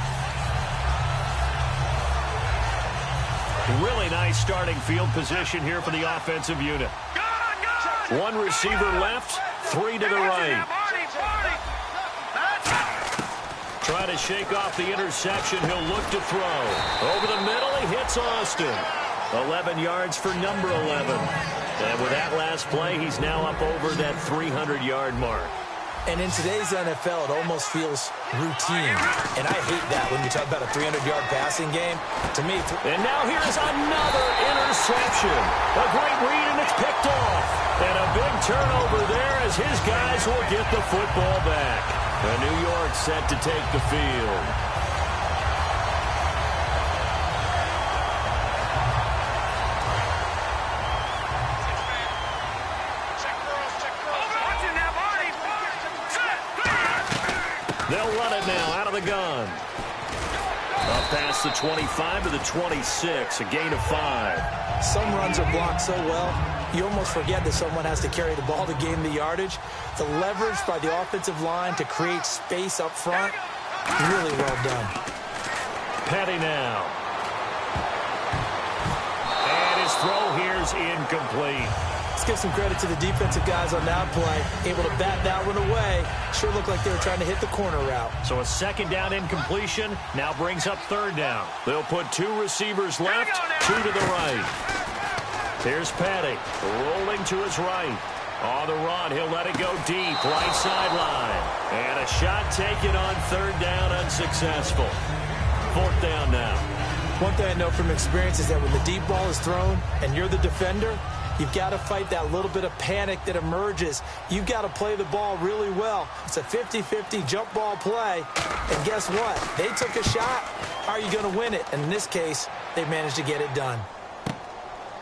Speaker 2: Really nice starting field position here for the offensive unit. One receiver left, three to the right. Try to shake off the interception. He'll look to throw. Over the middle, he hits Austin. 11 yards for number 11. And with that last play, he's now up over that 300-yard mark.
Speaker 3: And in today's NFL, it almost feels routine. And I hate that when you talk about a 300-yard passing game. To me...
Speaker 2: And now here's another interception. A great read, and it's picked off. And a big turnover there as his guys will get the football back. And New York set to take the field. They'll run it now out of the gun. Up past the 25 to the 26, a gain of 5.
Speaker 3: Some runs are blocked so well, you almost forget that someone has to carry the ball to gain the yardage. The leverage by the offensive line to create space up front, really well done.
Speaker 2: Petty now. And his throw here's incomplete.
Speaker 3: Let's give some credit to the defensive guys on that play. Able to bat that one away. Sure looked like they were trying to hit the corner route.
Speaker 2: So a second down incompletion now brings up third down. They'll put two receivers left, two to the right. Here's Petty, rolling to his right. On the run, he'll let it go deep, right sideline. And a shot taken on third down, unsuccessful. Fourth down now.
Speaker 3: One thing I know from experience is that when the deep ball is thrown and you're the defender, you've got to fight that little bit of panic that emerges. You've got to play the ball really well. It's a 50-50 jump ball play. And guess what? They took a shot. How are you going to win it? And in this case, they managed to get it done.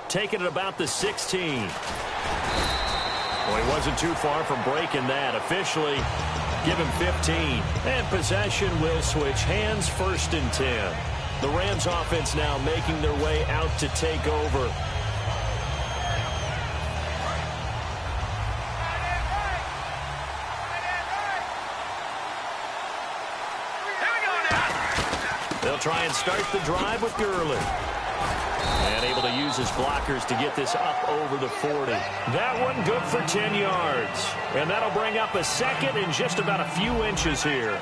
Speaker 2: Taking it about the 16. Well, he wasn't too far from breaking that. Officially, give him 15. And possession will switch hands, 1st and 10. The Rams offense now making their way out to take over. They'll try and start the drive with Gurley. And able to use his blockers to get this up over the 40. That one good for 10 yards. And that'll bring up a second in just about a few inches here.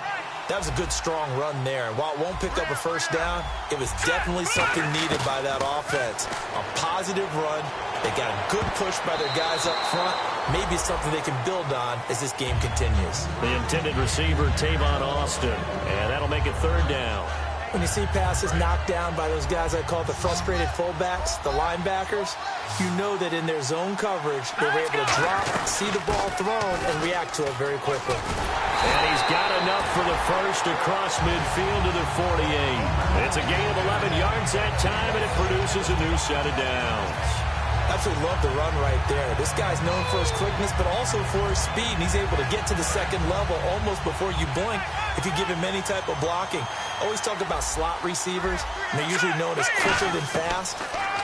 Speaker 3: That was a good, strong run there. While it won't pick up a first down, it was definitely something needed by that offense. A positive run. They got a good push by their guys up front. Maybe something they can build on as this game continues.
Speaker 2: The intended receiver, Tavon Austin, and that'll make it third down.
Speaker 3: When you see passes knocked down by those guys I call the frustrated fullbacks, the linebackers, you know that in their zone coverage, they were able to drop, see the ball thrown, and react to it very quickly.
Speaker 2: And he's got enough for the first across midfield to the 48. It's a gain of 11 yards that time, and it produces a new set of downs.
Speaker 3: Absolutely love the run right there. This guy's known for his quickness, but also for his speed, and he's able to get to the second level almost before you blink if you give him any type of blocking. Always talk about slot receivers, and they're usually known as quicker than fast.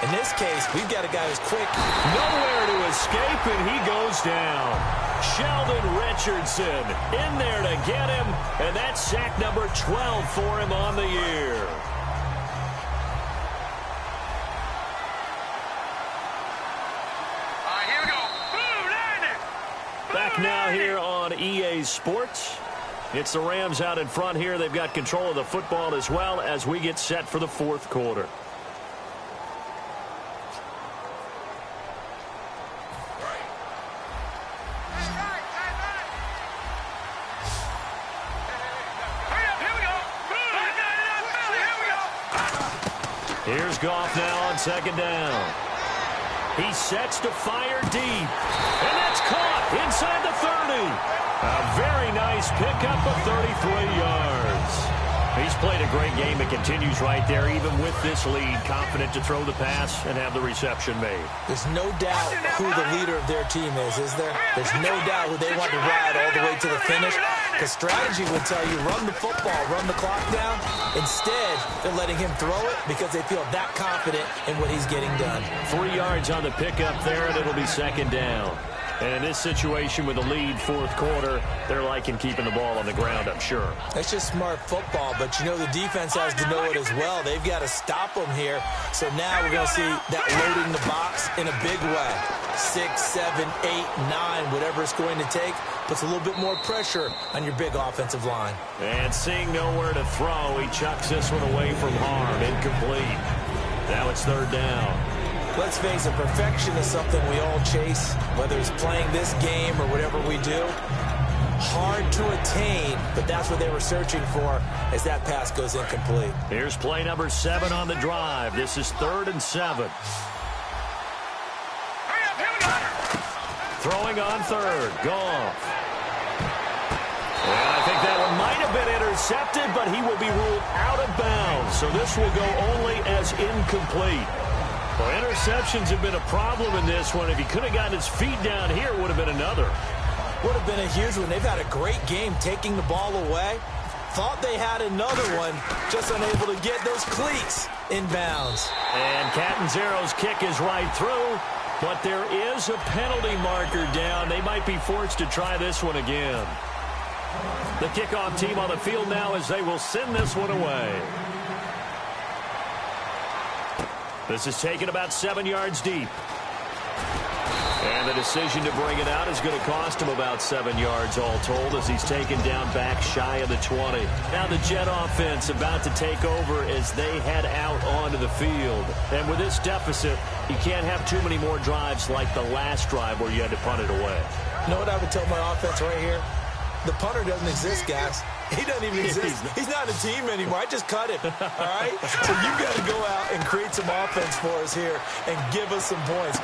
Speaker 3: In this case, we've got a guy who's quick.
Speaker 2: Nowhere to escape, and he goes down. Sheldon Richardson in there to get him, and that's sack number 12 for him on the year. Back now here on EA Sports. It's the Rams out in front here. They've got control of the football as well as we get set for the fourth quarter. Here's Goff now on second down. He sets to fire deep. And that's caught inside the 30. A very nice pickup of 33 yards. He's played a great game. It continues right there, even with this lead. Confident to throw the pass and have the reception made.
Speaker 3: There's no doubt who the leader of their team is there? There's no doubt who they want to ride all the way to the finish. Because strategy would tell you, run the football, run the clock down. Instead, they're letting him throw it because they feel that confident in what he's getting done.
Speaker 2: 3 yards on the pickup there, and it'll be second down. And in this situation with the lead fourth quarter, they're liking keeping the ball on the ground, I'm sure.
Speaker 3: That's just smart football, but you know the defense has to know it as well. They've got to stop them here. So now we're going to see that loading the box in a big way. 6, 7, 8, 9, whatever it's going to take, puts a little bit more pressure on your big offensive line.
Speaker 2: And seeing nowhere to throw, he chucks this one away from harm. Incomplete. Now it's third down.
Speaker 3: Let's face it, perfection is something we all chase, whether it's playing this game or whatever we do. Hard to attain, but that's what they were searching for as that pass goes incomplete.
Speaker 2: Here's play number 7 on the drive. This is 3rd and 7. Throwing on third. Goff. And I think that one might have been intercepted, but he will be ruled out of bounds. So this will go only as incomplete. Well, interceptions have been a problem in this one. If he could have gotten his feet down here, it would have been another.
Speaker 3: Would have been a huge one. They've had a great game taking the ball away. Thought they had another one, just unable to get those cleats in bounds.
Speaker 2: And Catanzaro's kick is right through, but there is a penalty marker down. They might be forced to try this one again. The kickoff team on the field now as they will send this one away. This is taken about 7 yards deep. And the decision to bring it out is going to cost him about 7 yards all told as he's taken down back shy of the 20. Now the Jet offense about to take over as they head out onto the field. And with this deficit, you can't have too many more drives like the last drive where you had to punt it away.
Speaker 3: You know what I would tell my offense right here? The punter doesn't exist, guys. He doesn't even exist. He's not a team anymore. I just cut him, all right? So you've got to go out and create some offense for us here and give us some points.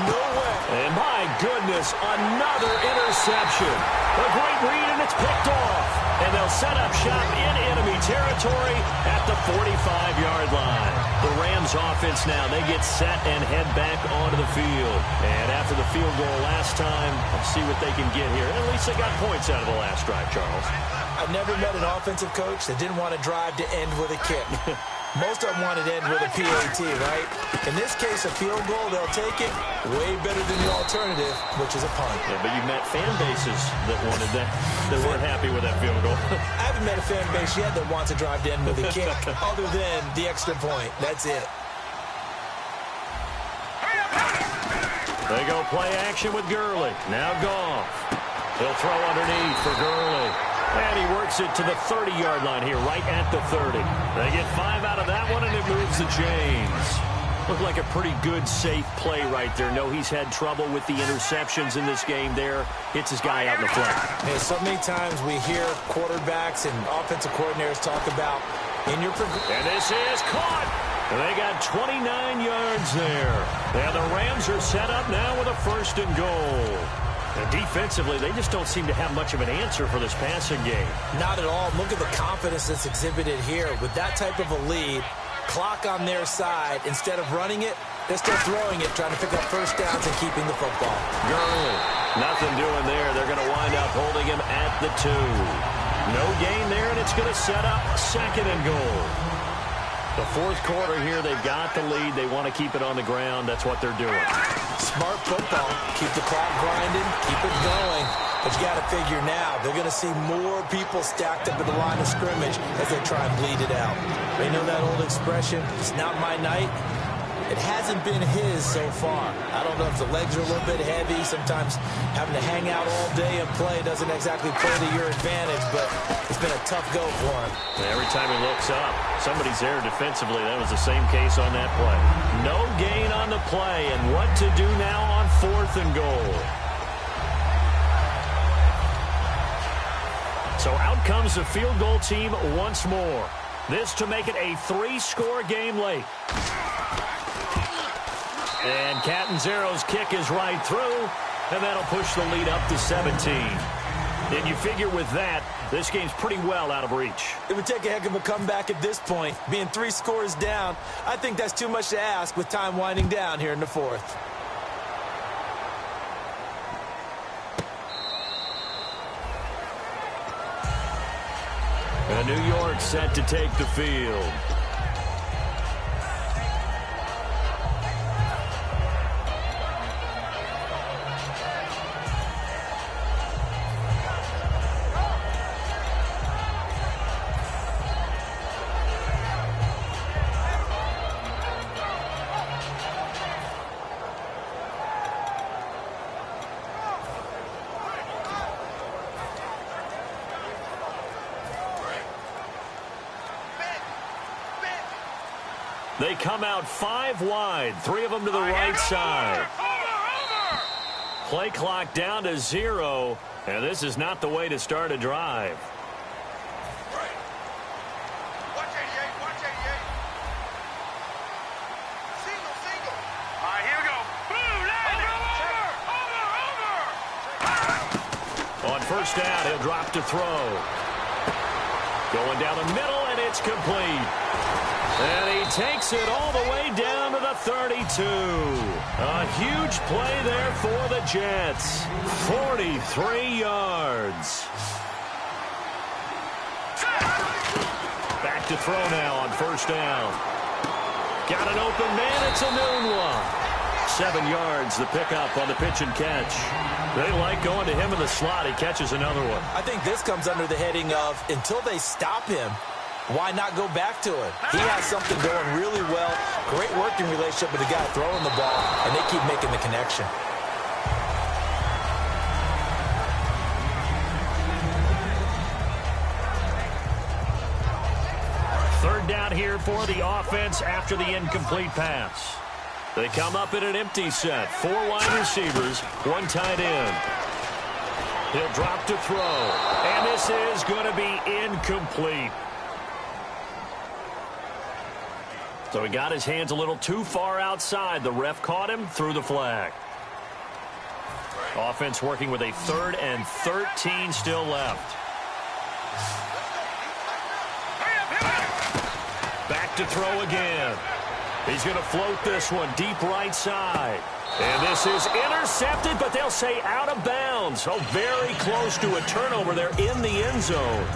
Speaker 3: No way.
Speaker 2: And my goodness, another interception. A great read, and it's picked off. And they'll set up shop in enemy territory at the 45-yard line. The Rams offense now, they get set and head back onto the field. And after the field goal last time, let's see what they can get here. At least they got points out of the last drive, Charles.
Speaker 3: I've never met an offensive coach that didn't want to drive to end with a kick. Most of them want to end with a PAT, right? In this case, a field goal, they'll take it. Way better than the alternative, which is a punt.
Speaker 2: Yeah, but you met fan bases that wanted that, that weren't happy with that field goal.
Speaker 3: I haven't met a fan base yet that wants to drive to end with a kick, other than the extra point. That's it.
Speaker 2: They go play action with Gurley. Now Goff. He'll throw underneath for Gurley. And he works it to the 30-yard line here, right at the 30. They get 5 out of that one, and it moves to James. Looked like a pretty good, safe play right there. No, he's had trouble with the interceptions in this game there. Hits his guy out in the flat.
Speaker 3: Hey, so many times we hear quarterbacks and offensive coordinators talk about in your
Speaker 2: and this is caught. They got 29 yards there. And the Rams are set up now with a 1st and goal. And defensively, they just don't seem to have much of an answer for this passing game.
Speaker 3: Not at all. Look at the confidence that's exhibited here. With that type of a lead, clock on their side, instead of running it, they're still throwing it, trying to pick up 1st downs and keeping the football.
Speaker 2: Gurley, nothing doing there. They're going to wind up holding him at the 2. No gain there, and it's going to set up 2nd and goal. The 4th quarter here, they've got the lead. They want to keep it on the ground. That's what they're doing.
Speaker 3: Smart football. Keep the clock grinding. Keep it going. But you got to figure now, they're going to see more people stacked up at the line of scrimmage as they try and bleed it out. They know that old expression, it's not my night. It hasn't been his so far. I don't know if the legs are a little bit heavy. Sometimes having to hang out all day and play doesn't exactly play to your advantage, but it's been a tough go for him.
Speaker 2: Every time he looks up, somebody's there defensively. That was the same case on that play. No gain on the play, and what to do now on 4th and goal. So out comes the field goal team once more. This to make it a 3-score game late. And Catanzaro's kick is right through, and that'll push the lead up to 17. And you figure with that, this game's pretty well out of reach.
Speaker 3: It would take a heck of a comeback at this point. Being 3 scores down, I think that's too much to ask with time winding down here in the 4th.
Speaker 2: And New York set to take the field. They come out 5 wide, 3 of them to the right side. Play clock down to 0, and this is not the way to start a drive.
Speaker 4: Watch 88, watch 88. Single. All right, here we go. Boom, over.
Speaker 2: On 1st down, he'll drop to throw. Going down the middle, and it's complete. And he takes it all the way down to the 32. A huge play there for the Jets. 43 yards. Back to throw now on 1st down. Got an open man. It's a noon one. 7 yards, the pickup on the pitch and catch. They like going to him in the slot. He catches another one.
Speaker 3: I think this comes under the heading of until they stop him, why not go back to it? He has something going really well. Great working relationship with the guy throwing the ball, and they keep making the connection.
Speaker 2: Third down here for the offense after the incomplete pass. They come up in an empty set. 4 wide receivers, 1 tight end. He'll drop to throw, and this is going to be incomplete. So he got his hands a little too far outside. The ref caught him, threw the flag. Offense working with a 3rd and 13 still left. Back to throw again. He's going to float this one deep right side. And this is intercepted, but they'll say out of bounds. Oh, very close to a turnover there in the end zone.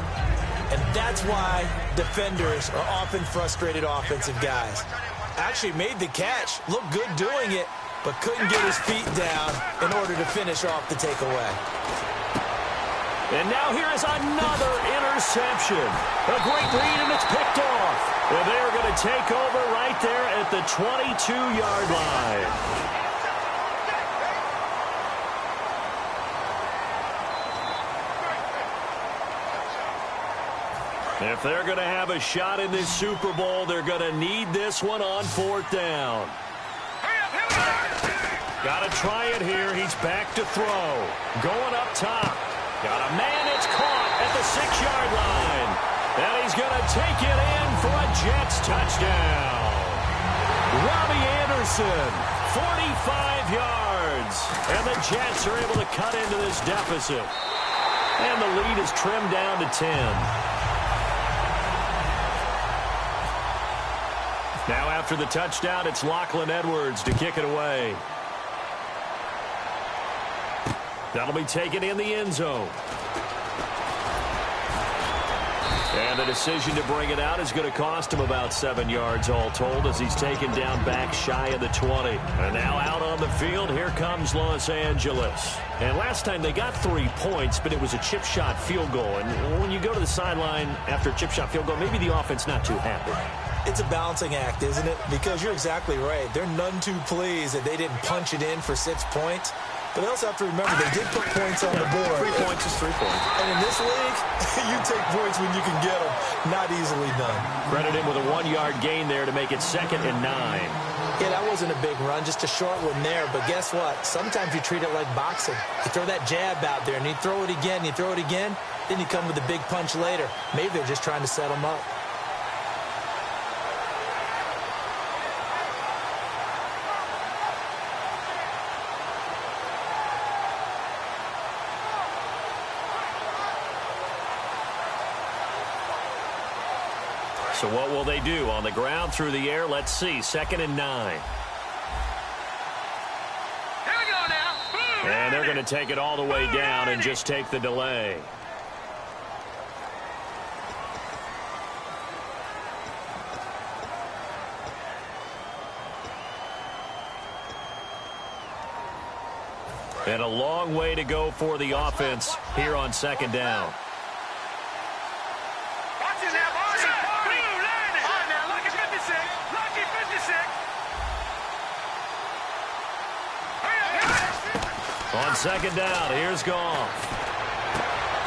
Speaker 3: And that's why defenders are often frustrated offensive guys. Actually made the catch, looked good doing it, but couldn't get his feet down in order to finish off the takeaway.
Speaker 2: And now here is another interception. A great read, and it's picked off. And they're going to take over right there at the 22-yard line. If they're going to have a shot in this Super Bowl, they're going to need this one on 4th down. Got to try it here. He's back to throw. Going up top. Got a man. It's caught at the 6-yard line. And he's going to take it in for a Jets touchdown. Robbie Anderson, 45 yards. And the Jets are able to cut into this deficit. And the lead is trimmed down to 10. Now after the touchdown, it's Lachlan Edwards to kick it away. That'll be taken in the end zone. And the decision to bring it out is going to cost him about 7 yards all told as he's taken down back shy of the 20. And now out on the field, here comes Los Angeles. And last time they got 3 points, but it was a chip shot field goal. And when you go to the sideline after a chip shot field goal, maybe the offense not too happy.
Speaker 3: It's a balancing act, isn't it? Because you're exactly right. They're none too pleased that they didn't punch it in for 6 points. But they also have to remember they did put points on the board.
Speaker 2: 3 points is 3 points.
Speaker 3: And in this league, you take points when you can get them. Not easily done.
Speaker 2: Credit him with a 1-yard gain there to make it 2nd and 9.
Speaker 3: Yeah, that wasn't a big run, just a short one there. But guess what? Sometimes you treat it like boxing. You throw that jab out there, and you throw it again, you throw it again, then you come with a big punch later. Maybe they're just trying to set them up.
Speaker 2: So what will they do? On the ground, through the air, let's see. 2nd and 9.
Speaker 4: Here we go now.
Speaker 2: And they're going to take it all the way down and just take the delay. And a long way to go for the offense here on 2nd down. On 2nd down, here's Goff.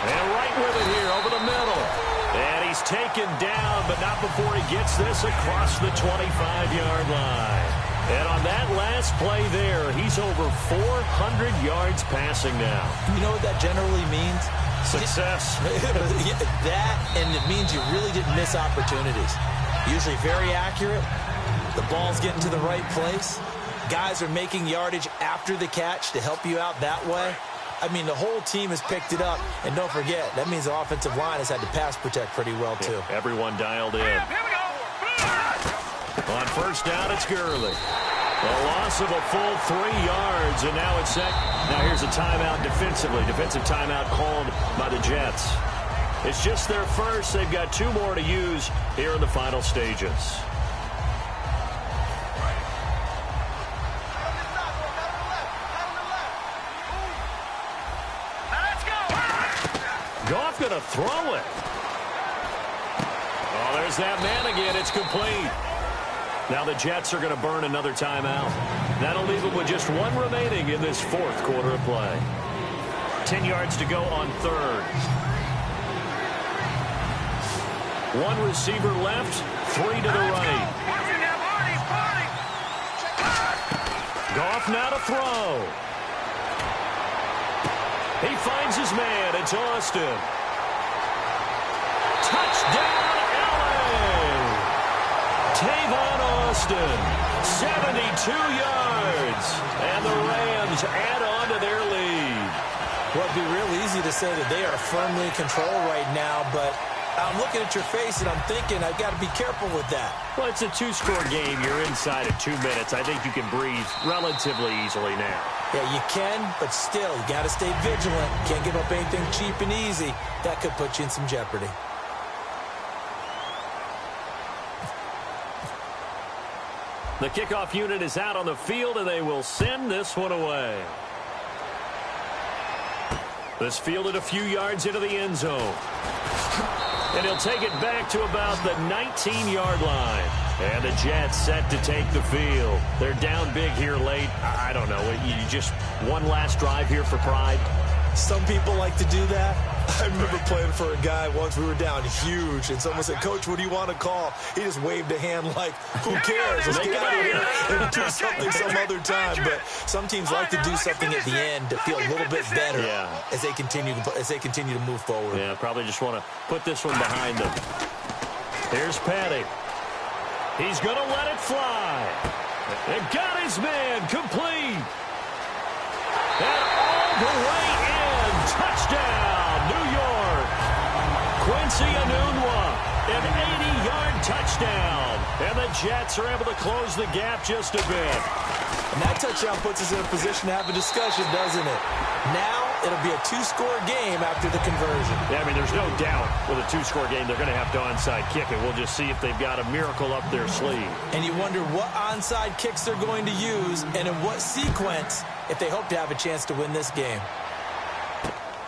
Speaker 2: And right with it here over the middle. And he's taken down, but not before he gets this across the 25-yard line. And on that last play there, he's over 400 yards passing now.
Speaker 3: You know what that generally means?
Speaker 2: Success.
Speaker 3: That, and it means you really didn't miss opportunities. Usually very accurate. The ball's getting to the right place. Guys are making yardage after the catch to help you out that way. I mean, the whole team has picked it up. And don't forget, that means the offensive line has had to pass protect pretty well, too.
Speaker 2: Yeah, everyone dialed in.
Speaker 4: Here we go.
Speaker 2: On 1st down, it's Gurley. A loss of a full 3 yards, and now it's set. Now here's a timeout defensively. Defensive timeout called by the Jets. It's just their first. They've got 2 more to use here in the final stages. Goff going to throw it. Oh, there's that man again. It's complete. Now the Jets are going to burn another timeout. That'll leave them with just 1 remaining in this 4th quarter of play. 10 yards to go on 3rd. 1 receiver left, 3 to the right. Goff now to throw. He finds his man. It's Austin. Touchdown, LA! Tavon Austin, 72 yards. And the Rams add on to their lead.
Speaker 3: Well, it'd be real easy to say that they are firmly in control right now, but I'm looking at your face and I'm thinking I've got to be careful with that.
Speaker 2: Well, it's a 2-score game. You're inside of 2 minutes. I think you can breathe relatively easily now.
Speaker 3: Yeah, you can, but still, you got to stay vigilant. Can't give up anything cheap and easy. That could put you in some jeopardy.
Speaker 2: The kickoff unit is out on the field, and they will send this one away. This fielded a few yards into the end zone. And he'll take it back to about the 19-yard line. And the Jets set to take the field. They're down big here late. I don't know. You just one last drive here for pride.
Speaker 3: Some people like to do that. I remember playing for a guy once. We were down huge, and someone said, "Coach, what do you want to call?" He just waved a hand like, "Who cares? Let's get out of here and do something some other time." But some teams like to do something at the end to feel a little bit better as they continue to move forward.
Speaker 2: Yeah, probably just want to put this one behind them. Here's Patty. He's going to let it fly. And got his man complete. And all the way in. Touchdown, New York. Quincy Enunwa, an 80-yard touchdown. And the Jets are able to close the gap just a bit.
Speaker 3: And that touchdown puts us in a position to have a discussion, doesn't it? Now it'll be a two-score game after the conversion.
Speaker 2: Yeah, I mean, there's no doubt with a two-score game they're going to have to onside kick it. We'll just see if they've got a miracle up their sleeve.
Speaker 3: And you wonder what onside kicks they're going to use and in what sequence if they hope to have a chance to win this game.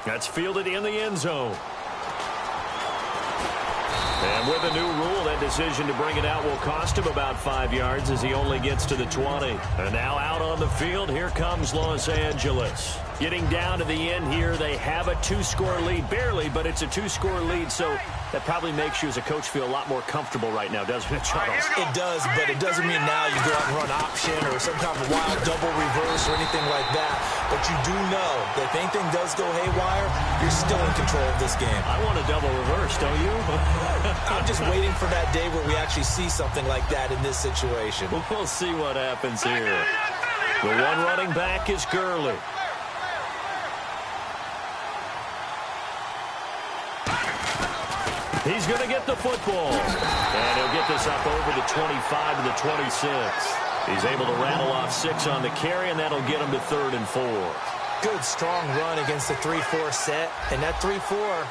Speaker 2: That's fielded in the end zone. And with a new rule, that decision to bring it out will cost him about 5 yards as he only gets to the 20. And now out on the field, here comes Los Angeles. Getting down to the end here, they have a two-score lead, barely, but it's a two-score lead, so that probably makes you as a coach feel a lot more comfortable right now, doesn't it, Charles?
Speaker 3: It does, but it doesn't mean now you go out and run option or some kind of wild double reverse or anything like that. But you do know that if anything does go haywire, you're still in control of this game.
Speaker 2: I want a double reverse, don't you?
Speaker 3: I'm just waiting for that day where we actually see something like that in this situation.
Speaker 2: We'll see what happens here. The one running back is Gurley. He's going to get the football. And he'll get this up over the 25 to the 26. He's able to rattle off 6 on the carry, and that'll get him to 3rd and 4.
Speaker 3: Good, strong run against the 3-4 set. And that 3-4,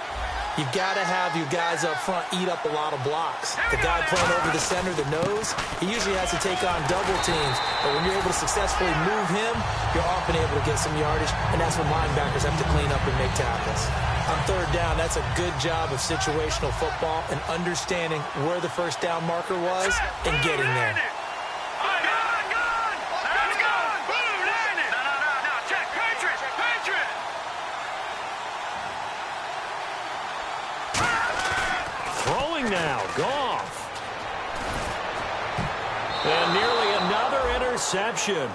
Speaker 3: you've got to have you guys up front eat up a lot of blocks. The guy playing over the center, the nose, he usually has to take on double teams. But when you're able to successfully move him, you're often able to get some yardage, and that's when linebackers have to clean up and make tackles. On 3rd down, that's a good job of situational football and understanding where the first down marker was and getting there.
Speaker 2: Throwing now, Goff. And nearly another interception.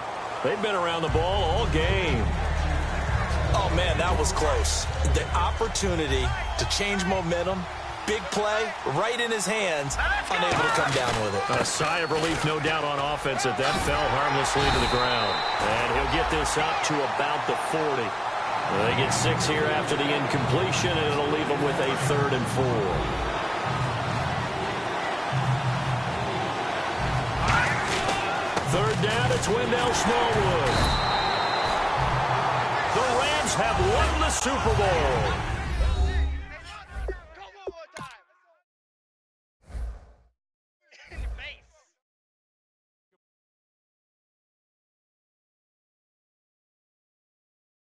Speaker 2: They've been around the ball all game.
Speaker 3: Oh, man, that was close. The opportunity to change momentum, big play, right in his hands, unable to come down with it.
Speaker 2: A sigh of relief, no doubt, on offense that that fell harmlessly to the ground. And he'll get this up to about the 40. They get 6 here after the incompletion, and it'll leave them with a 3rd and 4. Third down, it's Wendell Smallwood. The Rams have won the Super Bowl.